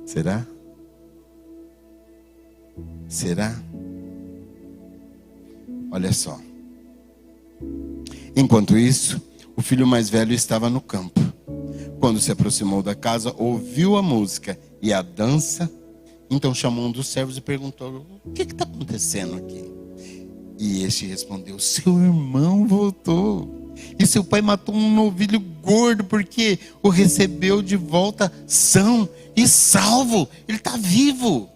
Será? Será? Olha só. Enquanto isso, o filho mais velho estava no campo. Quando se aproximou da casa, ouviu a música e a dança. Então chamou um dos servos e perguntou: o que está acontecendo aqui? E este respondeu: seu irmão voltou. E seu pai matou um novilho gordo porque o recebeu de volta são e salvo. Ele está vivo.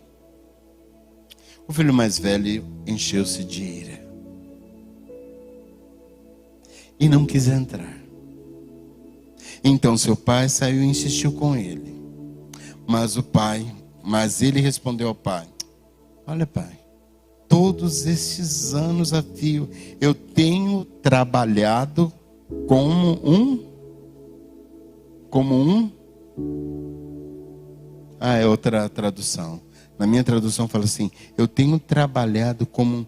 O filho mais velho encheu-se de ira e não quis entrar. Então seu pai saiu e insistiu com ele. Mas ele respondeu ao pai: olha, pai, todos esses anos a fio eu tenho trabalhado como um. É outra tradução. Na minha tradução fala assim: eu tenho trabalhado como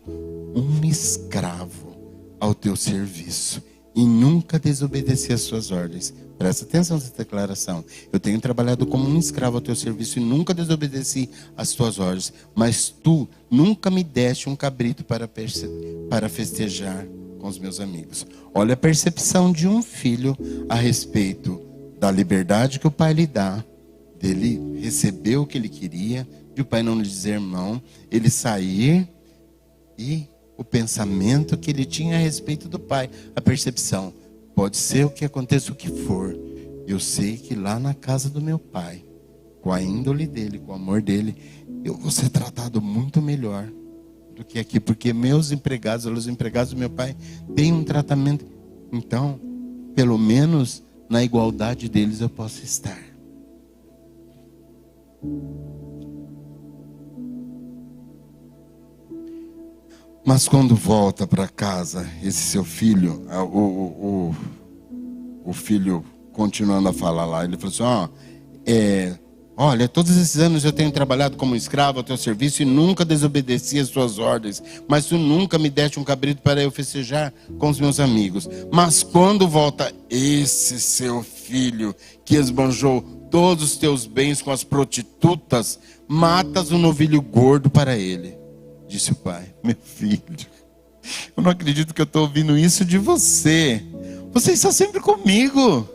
um escravo ao teu serviço e nunca desobedeci às suas ordens. Presta atenção nessa declaração. Eu tenho trabalhado como um escravo ao teu serviço e nunca desobedeci às tuas ordens. Mas tu nunca me deste um cabrito para festejar com os meus amigos. Olha a percepção de um filho a respeito da liberdade que o pai lhe dá, dele receber o que ele queria, de o pai não lhe dizer não, ele sair, e o pensamento que ele tinha a respeito do pai, a percepção: pode ser o que aconteça, o que for, eu sei que lá na casa do meu pai, com a índole dele, com o amor dele, eu vou ser tratado muito melhor do que aqui, porque os empregados do meu pai têm um tratamento. Então, pelo menos na igualdade deles eu posso estar. Mas quando volta para casa, esse seu filho, o filho continuando a falar lá, ele falou assim: olha, todos esses anos eu tenho trabalhado como escravo ao teu serviço e nunca desobedeci às tuas ordens, mas tu nunca me deste um cabrito para eu festejar com os meus amigos. Mas quando volta esse seu filho que esbanjou todos os teus bens com as prostitutas, matas um novilho gordo para ele. Disse o pai: meu filho, eu não acredito que eu estou ouvindo isso de você. Você está sempre comigo.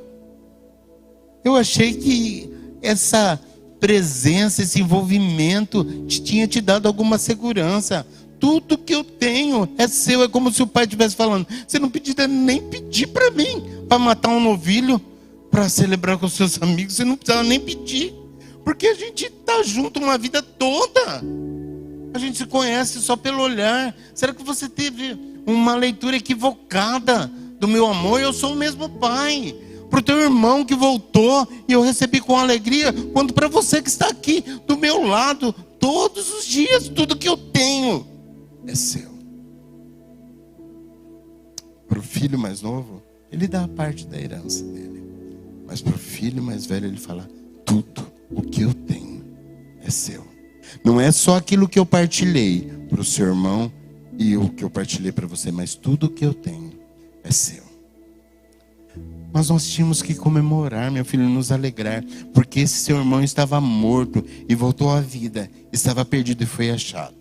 Eu achei que essa presença, esse envolvimento tinha te dado alguma segurança. Tudo que eu tenho é seu. É como se o pai estivesse falando: você não precisa nem pedir para mim para matar um novilho para celebrar com seus amigos. Você não precisava nem pedir, porque a gente está junto uma vida toda. A gente se conhece só pelo olhar. Será que você teve uma leitura equivocada do meu amor? Eu sou o mesmo pai para o teu irmão que voltou e eu recebi com alegria, quanto para você que está aqui do meu lado todos os dias. Tudo que eu tenho é seu. Para o filho mais novo, ele dá a parte da herança dele, mas para o filho mais velho ele fala: tudo o que eu tenho é seu. Não é só aquilo que eu partilhei para o seu irmão e o que eu partilhei para você, mas tudo o que eu tenho é seu. Mas nós tínhamos que comemorar, meu filho, nos alegrar, porque esse seu irmão estava morto e voltou à vida, estava perdido e foi achado.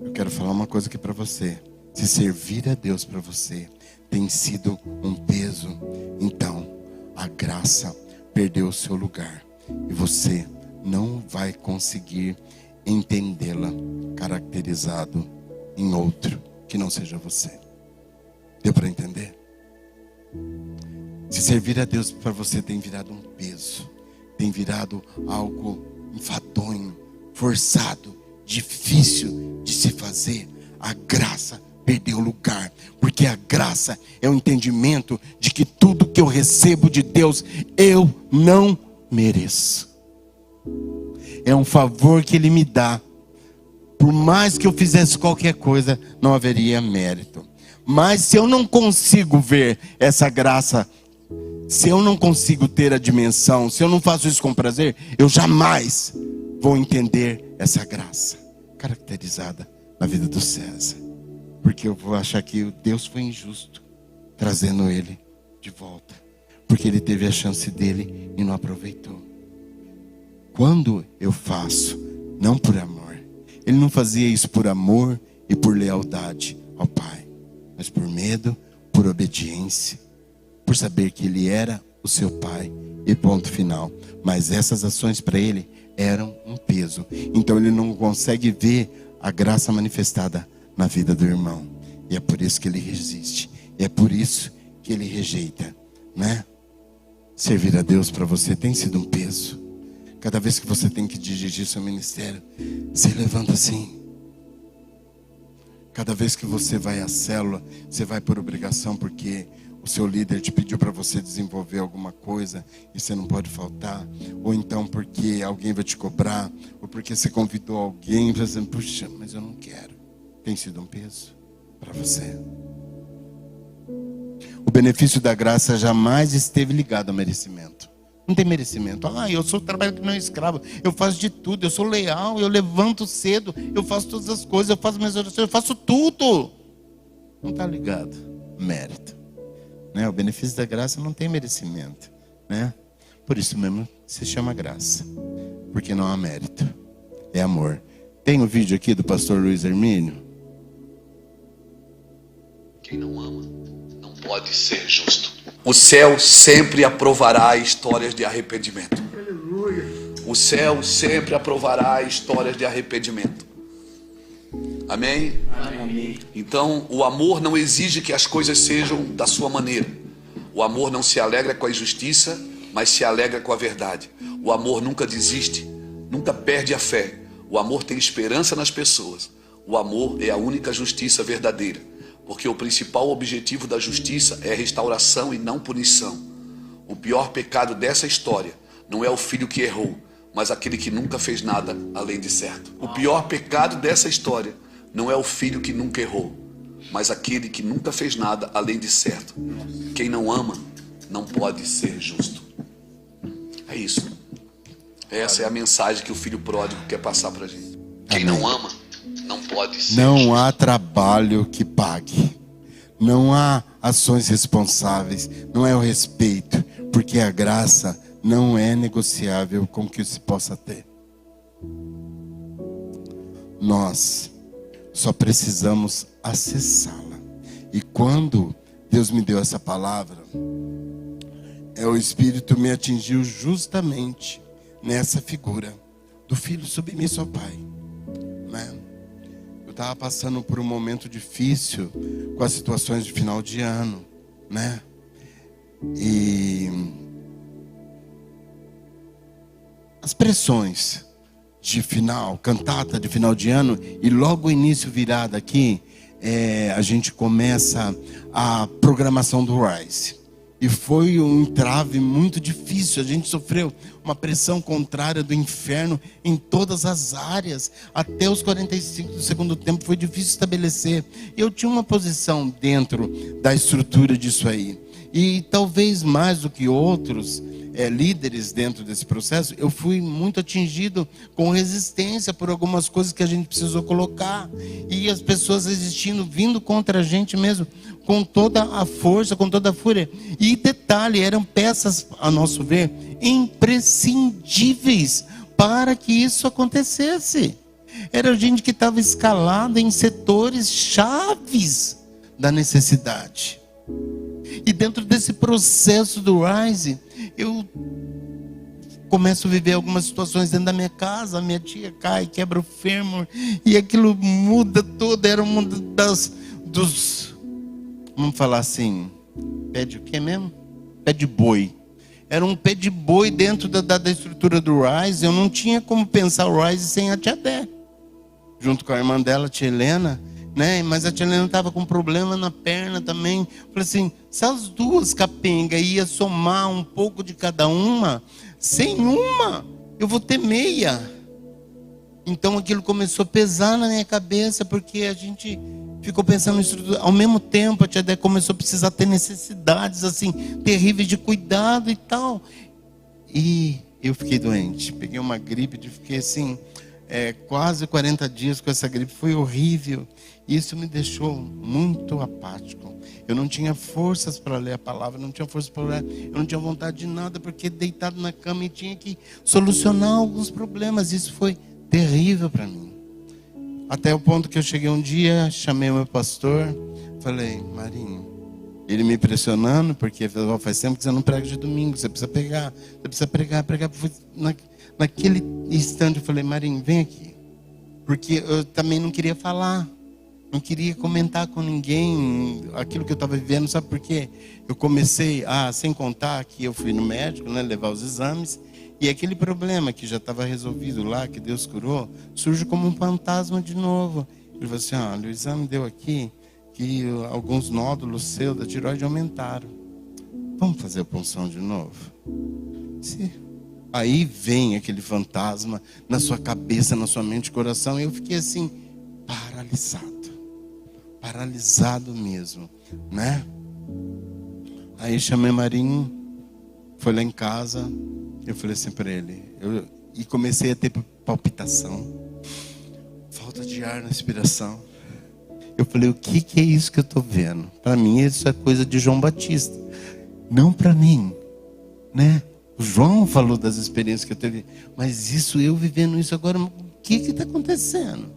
Eu quero falar uma coisa aqui para você: se servir a Deus para você tem sido um peso, então a graça perdeu o seu lugar e você não vai conseguir entendê-la caracterizado em outro que não seja você. Deu para entender? Se servir a Deus para você tem virado um peso, tem virado algo enfadonho, forçado, difícil de se fazer, a graça perdeu lugar, porque a graça é o entendimento de que tudo que eu recebo de Deus, eu não mereço. É um favor que Ele me dá. Por mais que eu fizesse qualquer coisa, não haveria mérito. Mas se eu não consigo ver essa graça, se eu não consigo ter a dimensão, se eu não faço isso com prazer, eu jamais vou entender essa graça caracterizada na vida do César. Porque eu vou achar que Deus foi injusto trazendo ele de volta, porque ele teve a chance dele e não aproveitou. Quando eu faço, não por amor, ele não fazia isso por amor e por lealdade ao Pai, mas por medo, por obediência, por saber que ele era o seu Pai e ponto final. Mas essas ações para ele eram um peso, então ele não consegue ver a graça manifestada na vida do irmão, e é por isso que ele resiste, e é por isso que ele rejeita, né? Servir a Deus para você tem sido um peso. Cada vez que você tem que dirigir seu ministério, se levanta assim. Cada vez que você vai à célula, você vai por obrigação, porque o seu líder te pediu para você desenvolver alguma coisa e você não pode faltar, ou então porque alguém vai te cobrar, ou porque você convidou alguém, você, puxa, mas eu não quero. Tem sido um peso para você. O benefício da graça jamais esteve ligado ao merecimento. Não tem merecimento. Eu sou trabalho que não é escravo, eu faço de tudo, eu sou leal, eu levanto cedo, eu faço todas as coisas, eu faço minhas orações, eu faço tudo. Não está ligado. Mérito, né? O benefício da graça não tem merecimento, né? Por isso mesmo se chama graça, porque não há mérito, é amor. Tem um vídeo aqui do pastor Luiz Hermínio. Quem não ama não pode ser justo. O céu sempre aprovará histórias de arrependimento. O céu sempre aprovará histórias de arrependimento. Amém? Amém. Então, o amor não exige que as coisas sejam da sua maneira. O amor não se alegra com a injustiça, mas se alegra com a verdade. O amor nunca desiste, nunca perde a fé. O amor tem esperança nas pessoas. O amor é a única justiça verdadeira, porque o principal objetivo da justiça é restauração e não punição. O pior pecado dessa história não é o filho que errou, mas aquele que nunca fez nada além de certo. O pior pecado dessa história não é o filho que nunca errou, mas aquele que nunca fez nada além de certo. Quem não ama não pode ser justo. É isso. Essa é a mensagem que o filho pródigo quer passar pra gente. Quem não ama não pode ser Não justo. há trabalho que pague, não há ações responsáveis, não é o respeito, porque a graça não é negociável com o que se possa ter. Nós só precisamos acessá-la. E quando Deus me deu essa palavra, o Espírito me atingiu justamente nessa figura do filho submisso ao Pai, né? Eu estava passando por um momento difícil com as situações de final de ano, né? E as pressões de final, cantata de final de ano, e logo o início virada aqui, a gente começa a programação do Rise. E foi um entrave muito difícil. A gente sofreu uma pressão contrária do inferno em todas as áreas. Até os 45 do segundo tempo foi difícil estabelecer. Eu tinha uma posição dentro da estrutura disso aí. E talvez mais do que outros líderes dentro desse processo, eu fui muito atingido com resistência por algumas coisas que a gente precisou colocar. E as pessoas resistindo, vindo contra a gente mesmo, com toda a força, com toda a fúria. E detalhe, eram peças, a nosso ver, imprescindíveis para que isso acontecesse. Era gente que estava escalada em setores chaves da necessidade. E dentro desse processo do Rise, eu começo a viver algumas situações dentro da minha casa. A minha tia cai, quebra o fêmur, e aquilo muda tudo. Era uma dos vamos falar assim, pé de o quê mesmo? Pé de boi. Era um pé de boi dentro da estrutura do Rise. Eu não tinha como pensar o Rise sem a tia Dé. Junto com a irmã dela, a tia Helena, né? Mas a tia Helena estava com problema na perna também. Falei assim, se as duas capengas iam somar um pouco de cada uma, sem uma, eu vou ter meia. Então aquilo começou a pesar na minha cabeça, porque a gente ficou pensando nisso. Ao mesmo tempo, a tia Dé começou a precisar ter necessidades assim terríveis de cuidado e tal. E eu fiquei doente. Peguei uma gripe, fiquei assim, quase 40 dias com essa gripe. Foi horrível. Isso me deixou muito apático. Eu não tinha forças para ler a palavra, não tinha forças para orar. Eu não tinha vontade de nada, porque deitado na cama e tinha que solucionar alguns problemas. Isso foi terrível para mim. Até o ponto que eu cheguei um dia, chamei o meu pastor, falei, Marinho, ele me pressionando, porque faz tempo que você não prega de domingo, você precisa pregar. Naquele instante eu falei, Marinho, vem aqui. Porque eu também não queria falar, não queria comentar com ninguém aquilo que eu estava vivendo. Sabe por quê? Eu comecei, sem contar que eu fui no médico, né, levar os exames, e aquele problema que já estava resolvido lá, que Deus curou, surge como um fantasma de novo. Ele falou assim, olha, o exame deu aqui que alguns nódulos seus da tireoide aumentaram. Vamos fazer a punção de novo? Sim. Aí vem aquele fantasma na sua cabeça, na sua mente e coração. E eu fiquei assim, paralisado mesmo, né? Aí chamei Marinho, foi lá em casa. Eu falei assim para ele, e comecei a ter palpitação, falta de ar na respiração. Eu falei, o que é isso que eu estou vendo? Para mim isso é coisa de João Batista, não para mim, né? O João falou das experiências que eu teve, mas isso, eu vivendo isso agora, o que está acontecendo?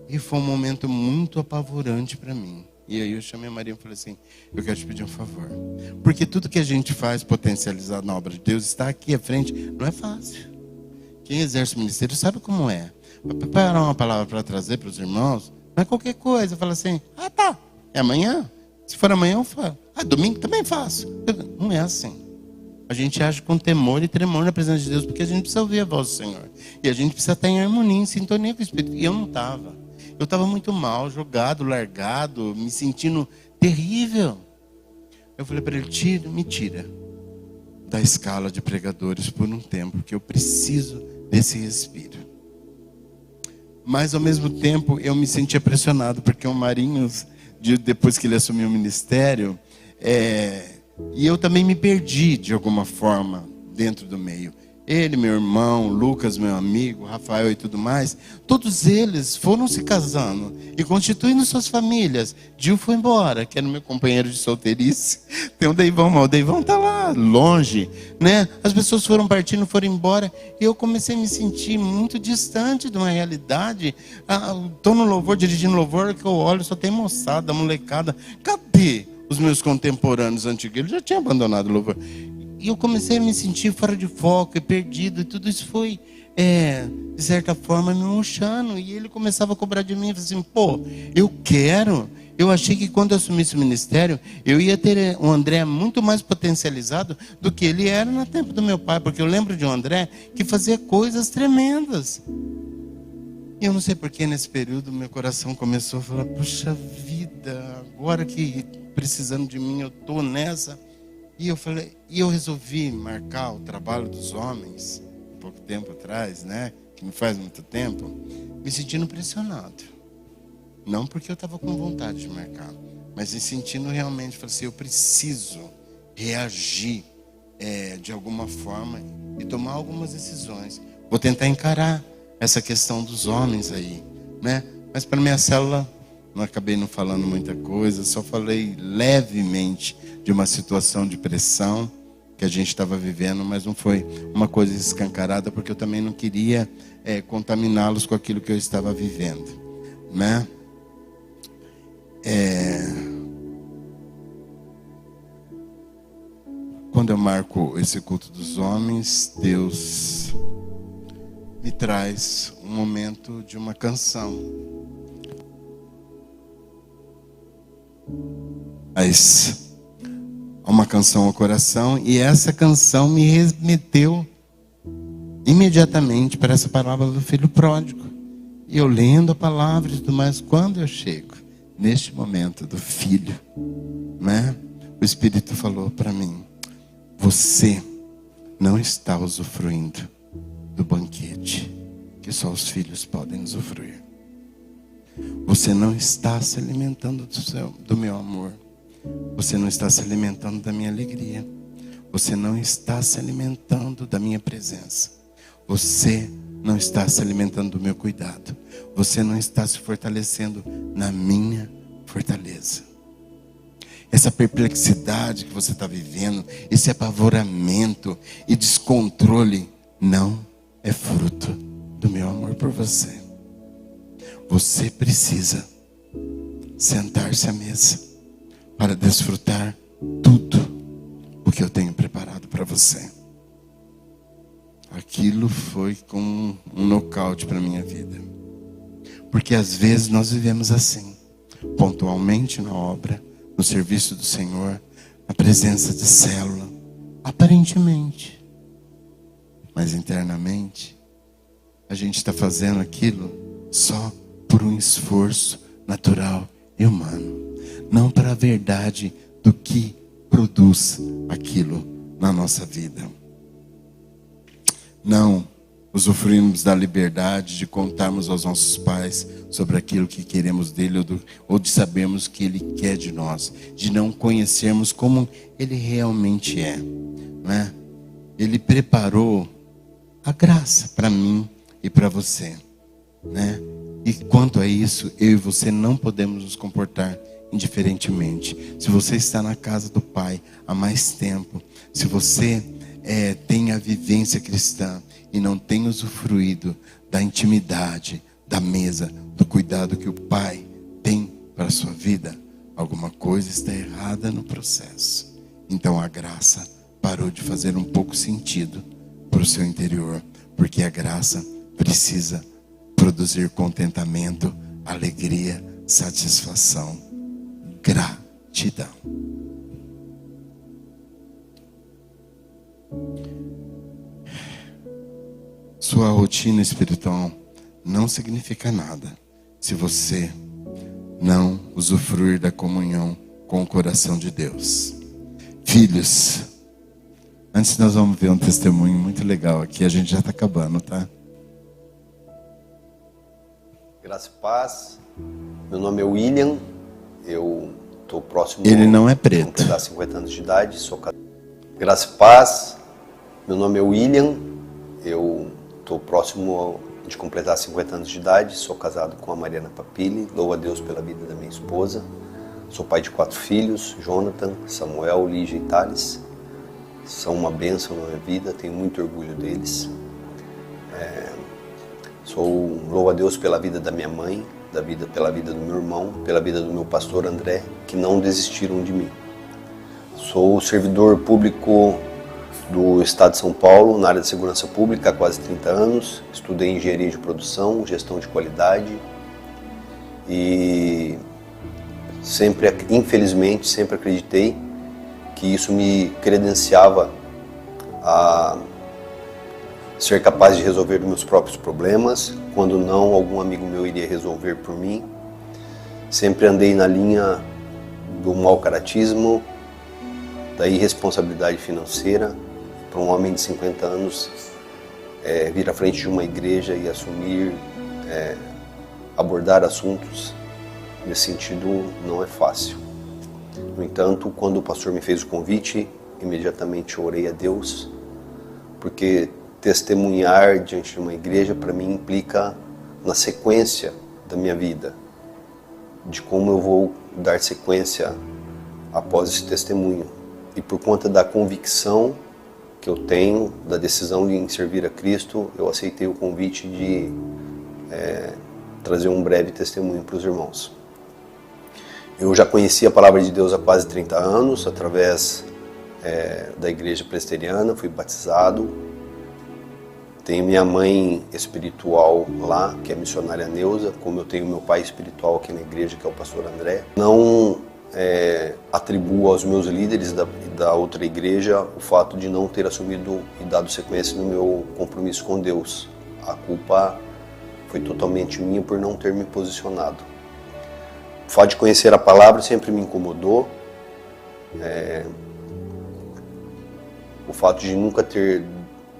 E foi um momento muito apavorante para mim. E aí eu chamei a Maria e falei assim, eu quero te pedir um favor. Porque tudo que a gente faz potencializado na obra de Deus, está aqui à frente, não é fácil. Quem exerce o ministério sabe como é. Para preparar uma palavra para trazer para os irmãos, não é qualquer coisa. Fala assim, tá, é amanhã? Se for amanhã eu faço. Domingo também faço. Não é assim. A gente age com temor e tremor na presença de Deus, porque a gente precisa ouvir a voz do Senhor. E a gente precisa estar em harmonia, em sintonia com o Espírito. E eu não estava. Eu estava muito mal, jogado, largado, me sentindo terrível. Eu falei para ele, me tira da escala de pregadores por um tempo, porque eu preciso desse respiro. Mas ao mesmo tempo eu me sentia pressionado, porque o Marinho, depois que ele assumiu o ministério, e eu também me perdi de alguma forma dentro do meio. Ele, meu irmão, Lucas, meu amigo, Rafael e tudo mais, todos eles foram se casando e constituindo suas famílias. Gil foi embora, que era meu companheiro de solteirice. Tem o Deivão, mas o Deivão está lá, longe, né? As pessoas foram partindo, foram embora. E eu comecei a me sentir muito distante de uma realidade. Estou no louvor, dirigindo louvor, que eu olho, só tem moçada, molecada. Cadê os meus contemporâneos antigos? Eles já tinham abandonado o louvor. E eu comecei a me sentir fora de foco e perdido. E tudo isso foi, de certa forma, me murchando. E ele começava a cobrar de mim. Eu falei assim, eu quero. Eu achei que quando eu assumisse o ministério, eu ia ter um André muito mais potencializado do que ele era no tempo do meu pai. Porque eu lembro de um André que fazia coisas tremendas. E eu não sei porque nesse período meu coração começou a falar, puxa vida, agora que precisando de mim eu estou nessa. E eu resolvi marcar o trabalho dos homens, um pouco tempo atrás, né? Que não faz muito tempo, me sentindo pressionado. Não porque eu estava com vontade de marcar, mas me sentindo realmente, falei assim, eu preciso reagir de alguma forma e tomar algumas decisões. Vou tentar encarar essa questão dos homens aí, né? Mas para minha célula, não acabei não falando muita coisa, só falei levemente de uma situação de pressão que a gente estava vivendo, mas não foi uma coisa escancarada, porque eu também não queria contaminá-los com aquilo que eu estava vivendo, né? Quando eu marco esse culto dos homens, Deus me traz um momento de uma canção. Mas há uma canção ao coração, e essa canção me remeteu imediatamente para essa palavra do filho pródigo. E eu lendo a palavra e tudo mais, quando eu chego neste momento do filho, né? O Espírito falou para mim: você não está usufruindo do banquete que só os filhos podem usufruir. Você não está se alimentando do meu amor. Você não está se alimentando da minha alegria. Você não está se alimentando da minha presença. Você não está se alimentando do meu cuidado. Você não está se fortalecendo na minha fortaleza. Essa perplexidade que você está vivendo, esse apavoramento e descontrole, não é fruto do meu amor por você. Você precisa sentar-se à mesa para desfrutar tudo o que eu tenho preparado para você. Aquilo foi como um nocaute para a minha vida. Porque às vezes nós vivemos assim, pontualmente na obra, no serviço do Senhor, na presença de célula, aparentemente. Mas internamente, a gente está fazendo aquilo só por um esforço natural e humano. Não para a verdade do que produz aquilo na nossa vida. Não usufruímos da liberdade de contarmos aos nossos pais sobre aquilo que queremos dele, ou de sabermos o que ele quer de nós, de não conhecermos como ele realmente é, né? Ele preparou a graça para mim e para você, né? E quanto a isso, eu e você não podemos nos comportar indiferentemente. Se você está na casa do Pai há mais tempo, se você tem a vivência cristã e não tem usufruído da intimidade, da mesa, do cuidado que o Pai tem para a sua vida, alguma coisa está errada no processo. Então a graça parou de fazer um pouco sentido para o seu interior, porque a graça precisa produzir contentamento, alegria, satisfação, gratidão. Sua rotina espiritual não significa nada se você não usufruir da comunhão com o coração de Deus. Filhos, antes nós vamos ver um testemunho muito legal aqui, a gente já está acabando, tá? Graça e paz, meu nome é William, eu estou próximo... Ele não é preto. De completar 50 anos de idade, sou casado. Graça e paz, meu nome é William, eu estou próximo de completar 50 anos de idade, sou casado com a Mariana Papilli, louvo a Deus pela vida da minha esposa, sou pai de 4 filhos, Jonathan, Samuel, Lígia e Thales, são uma bênção na minha vida, tenho muito orgulho deles. Louvo a Deus pela vida da minha mãe, pela vida do meu irmão, pela vida do meu pastor André, que não desistiram de mim. Sou servidor público do Estado de São Paulo, na área de segurança pública, há quase 30 anos. Estudei engenharia de produção, gestão de qualidade e infelizmente, sempre acreditei que isso me credenciava a ser capaz de resolver meus próprios problemas, quando não, algum amigo meu iria resolver por mim. Sempre andei na linha do mau caratismo, da irresponsabilidade financeira. Para um homem de 50 anos vir à frente de uma igreja e assumir, abordar assuntos nesse sentido não é fácil. No entanto, quando o pastor me fez o convite, imediatamente orei a Deus, porque testemunhar diante de uma igreja para mim implica na sequência da minha vida, de como eu vou dar sequência após esse testemunho. E por conta da convicção que eu tenho, da decisão de servir a Cristo, eu aceitei o convite de trazer um breve testemunho para os irmãos. Eu já conhecia a palavra de Deus há quase 30 anos, através da igreja presbiteriana, fui batizado. Tenho minha mãe espiritual lá, que é a missionária Neuza, como eu tenho meu pai espiritual aqui na igreja, que é o pastor André. Não atribuo aos meus líderes da outra igreja o fato de não ter assumido e dado sequência no meu compromisso com Deus. A culpa foi totalmente minha por não ter me posicionado. O fato de conhecer a palavra sempre me incomodou. O fato de nunca ter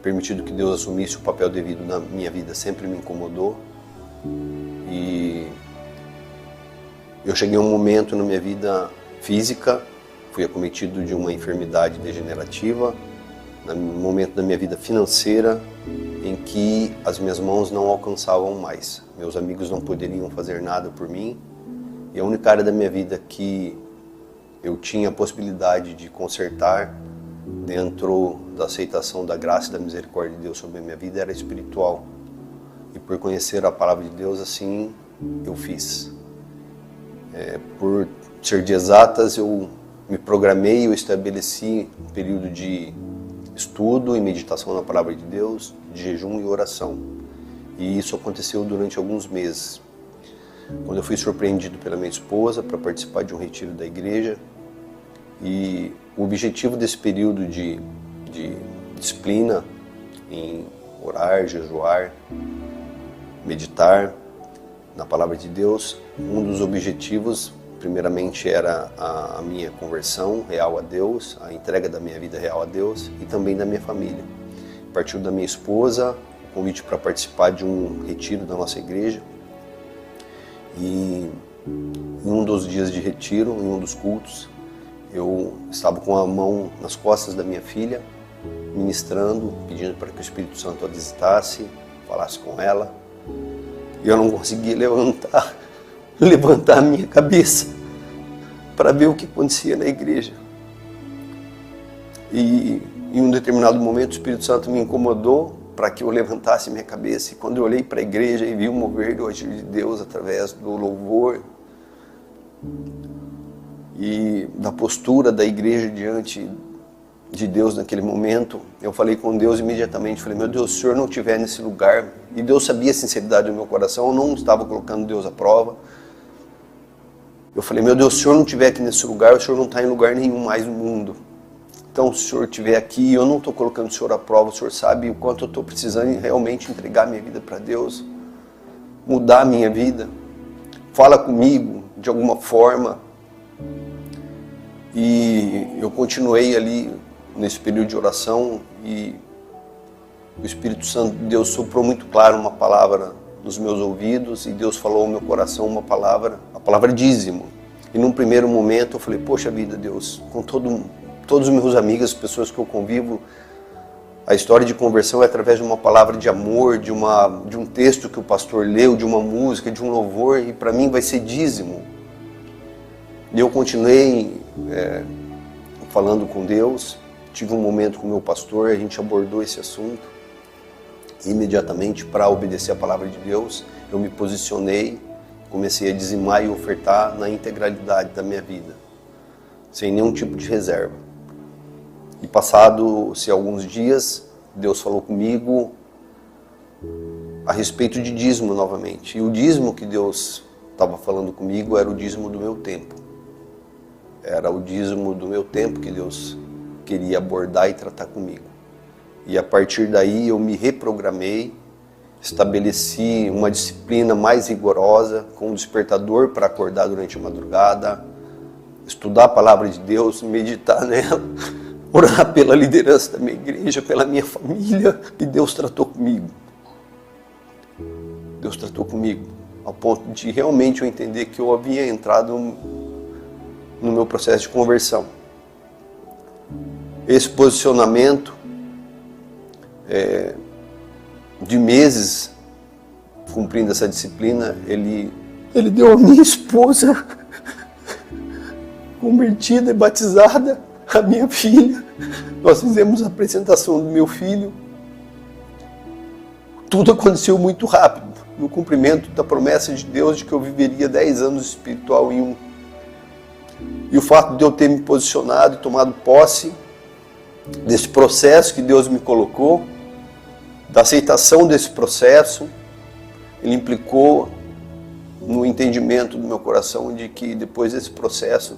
permitido que Deus assumisse o papel devido na minha vida sempre me incomodou. E eu cheguei a um momento na minha vida física, fui acometido de uma enfermidade degenerativa, no momento da minha vida financeira, em que as minhas mãos não alcançavam mais. Meus amigos não poderiam fazer nada por mim, e a única área da minha vida que eu tinha a possibilidade de consertar dentro da aceitação da graça e da misericórdia de Deus sobre a minha vida era espiritual. E por conhecer a palavra de Deus, assim eu fiz. Por ser de exatas, eu me programei, eu estabeleci um período de estudo e meditação na palavra de Deus, de jejum e oração. E isso aconteceu durante alguns meses. Quando eu fui surpreendido pela minha esposa para participar de um retiro da igreja, e o objetivo desse período de disciplina em orar, jejuar, meditar na palavra de Deus, um dos objetivos, primeiramente, era a minha conversão real a Deus, a entrega da minha vida real a Deus e também da minha família. Partiu da minha esposa o convite para participar de um retiro da nossa igreja, e em um dos dias de retiro, em um dos cultos, eu estava com a mão nas costas da minha filha, ministrando, pedindo para que o Espírito Santo a visitasse, falasse com ela. E eu não conseguia levantar a minha cabeça para ver o que acontecia na igreja. E em um determinado momento o Espírito Santo me incomodou para que eu levantasse minha cabeça. E quando eu olhei para a igreja e vi o mover do agir de Deus através do louvor e da postura da igreja diante de Deus naquele momento, eu falei com Deus imediatamente, falei, meu Deus, se o Senhor não estiver nesse lugar, e Deus sabia a sinceridade do meu coração, eu não estava colocando Deus à prova. Eu falei, meu Deus, se o Senhor não estiver aqui nesse lugar, o Senhor não está em lugar nenhum mais no mundo. Então, se o Senhor estiver aqui, eu não estou colocando o Senhor à prova, o Senhor sabe o quanto eu estou precisando realmente entregar minha vida para Deus, mudar a minha vida. Fala comigo de alguma forma. E eu continuei ali nesse período de oração e o Espírito Santo de Deus soprou muito claro uma palavra nos meus ouvidos e Deus falou ao meu coração uma palavra, a palavra dízimo. E num primeiro momento eu falei, poxa vida, Deus, com todos os meus amigos, as pessoas que eu convivo, a história de conversão é através de uma palavra de amor, de um texto que o pastor leu, de uma música, de um louvor, e para mim vai ser dízimo. E eu continuei falando com Deus, tive um momento com o meu pastor, a gente abordou esse assunto. E imediatamente, para obedecer a palavra de Deus, eu me posicionei, comecei a dizimar e ofertar na integralidade da minha vida, sem nenhum tipo de reserva. E passados alguns dias, Deus falou comigo a respeito de dízimo novamente. E o dízimo que Deus estava falando comigo era o dízimo do meu tempo. Era o dízimo do meu tempo que Deus queria abordar e tratar comigo. E a partir daí eu me reprogramei, estabeleci uma disciplina mais rigorosa, com um despertador para acordar durante a madrugada, estudar a palavra de Deus, meditar nela, orar pela liderança da minha igreja, pela minha família, e Deus tratou comigo. Deus tratou comigo, ao ponto de realmente eu entender que eu havia entrado no meu processo de conversão. Esse posicionamento de meses cumprindo essa disciplina, ele deu a minha esposa convertida e batizada, a minha filha. Nós fizemos a apresentação do meu filho. Tudo aconteceu muito rápido, no cumprimento da promessa de Deus de que eu viveria 10 anos espiritual em um. E o fato de eu ter me posicionado e tomado posse desse processo que Deus me colocou, da aceitação desse processo, ele implicou no entendimento do meu coração de que depois desse processo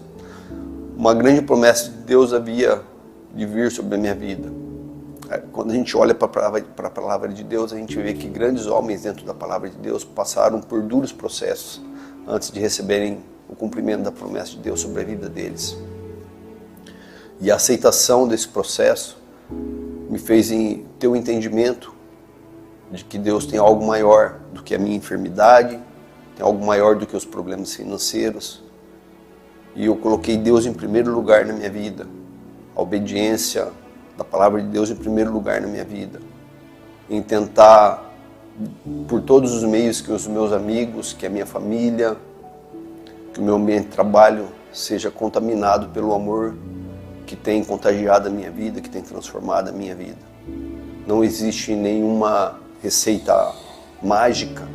uma grande promessa de Deus havia de vir sobre a minha vida. Quando a gente olha para a palavra de Deus, a gente vê que grandes homens dentro da palavra de Deus passaram por duros processos antes de receberem o cumprimento da promessa de Deus sobre a vida deles. E a aceitação desse processo me fez ter o entendimento de que Deus tem algo maior do que a minha enfermidade, tem algo maior do que os problemas financeiros. E eu coloquei Deus em primeiro lugar na minha vida, a obediência da palavra de Deus em primeiro lugar na minha vida, em tentar, por todos os meios, que os meus amigos, que a minha família, que o meu ambiente de trabalho seja contaminado pelo amor que tem contagiado a minha vida, que tem transformado a minha vida. Não existe nenhuma receita mágica.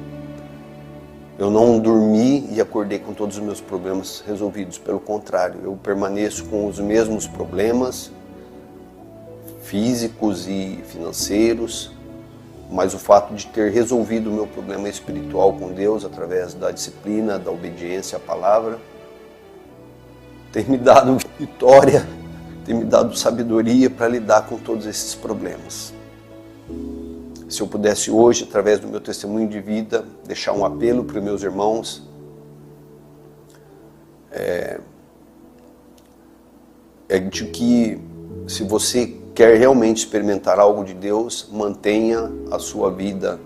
Eu não dormi e acordei com todos os meus problemas resolvidos. Pelo contrário, eu permaneço com os mesmos problemas físicos e financeiros, mas o fato de ter resolvido o meu problema espiritual com Deus através da disciplina, da obediência à palavra, tem me dado vitória, tem me dado sabedoria para lidar com todos esses problemas. Se eu pudesse hoje, através do meu testemunho de vida, deixar um apelo para os meus irmãos, é de que, se você quer realmente experimentar algo de Deus, mantenha a sua vida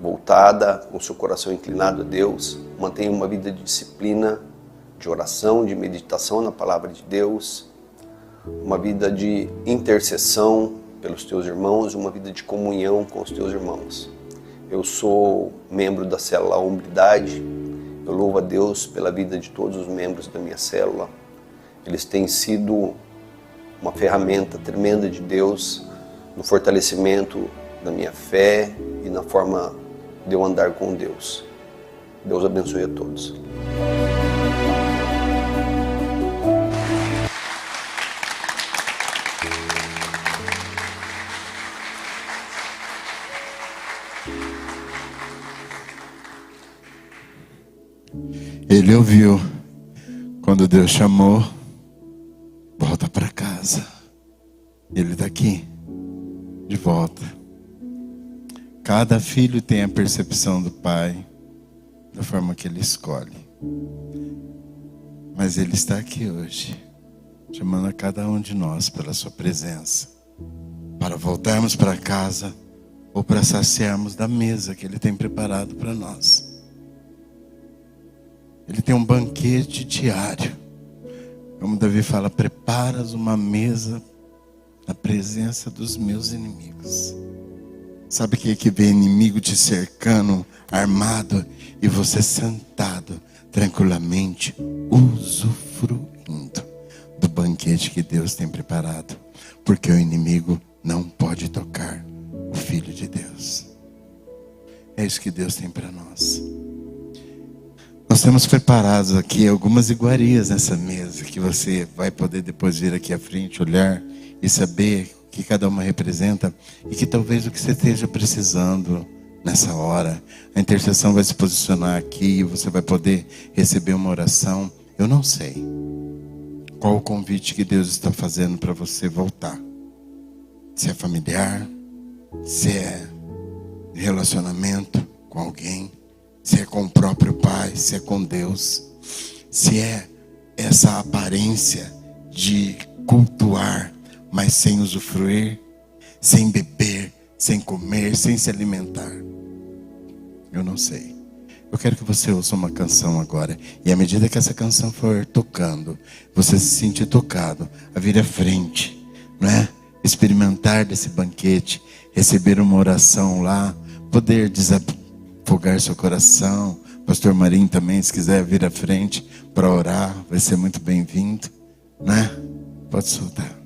voltada, com o seu coração inclinado a Deus, mantenha uma vida de disciplina, de oração, de meditação na palavra de Deus, uma vida de intercessão pelos teus irmãos, uma vida de comunhão com os teus irmãos. Eu sou membro da célula Hombridade, eu louvo a Deus pela vida de todos os membros da minha célula. Eles têm sido uma ferramenta tremenda de Deus no fortalecimento da minha fé e na forma de eu andar com Deus. Deus abençoe a todos. Ele ouviu quando Deus chamou, volta para casa. Ele está aqui, de volta. Cada filho tem a percepção do pai, da forma que ele escolhe. Mas ele está aqui hoje, chamando a cada um de nós pela sua presença, para voltarmos para casa ou para saciarmos da mesa que ele tem preparado para nós. Ele tem um banquete diário. Como Davi fala, preparas uma mesa na presença dos meus inimigos. Sabe que vê inimigo te cercando, armado, e você sentado, tranquilamente, usufruindo do banquete que Deus tem preparado. Porque o inimigo não pode tocar o Filho de Deus. É isso que Deus tem para nós. Nós temos preparados aqui algumas iguarias nessa mesa, que você vai poder depois vir aqui à frente, olhar e saber o que cada uma representa, e que talvez o que você esteja precisando nessa hora, a intercessão vai se posicionar aqui e você vai poder receber uma oração. Eu não sei qual o convite que Deus está fazendo para você voltar. Se é familiar, se é relacionamento com alguém, se é com o próprio Pai, se é com Deus, se é essa aparência de cultuar, mas sem usufruir, sem beber, sem comer, sem se alimentar. Eu não sei. Eu quero que você ouça uma canção agora, e à medida que essa canção for tocando, você se sentir tocado, a vir à frente, não é? Experimentar desse banquete, receber uma oração lá, poder desafogar seu coração. Pastor Marinho também, se quiser vir à frente para orar, vai ser muito bem-vindo, né? Pode soltar.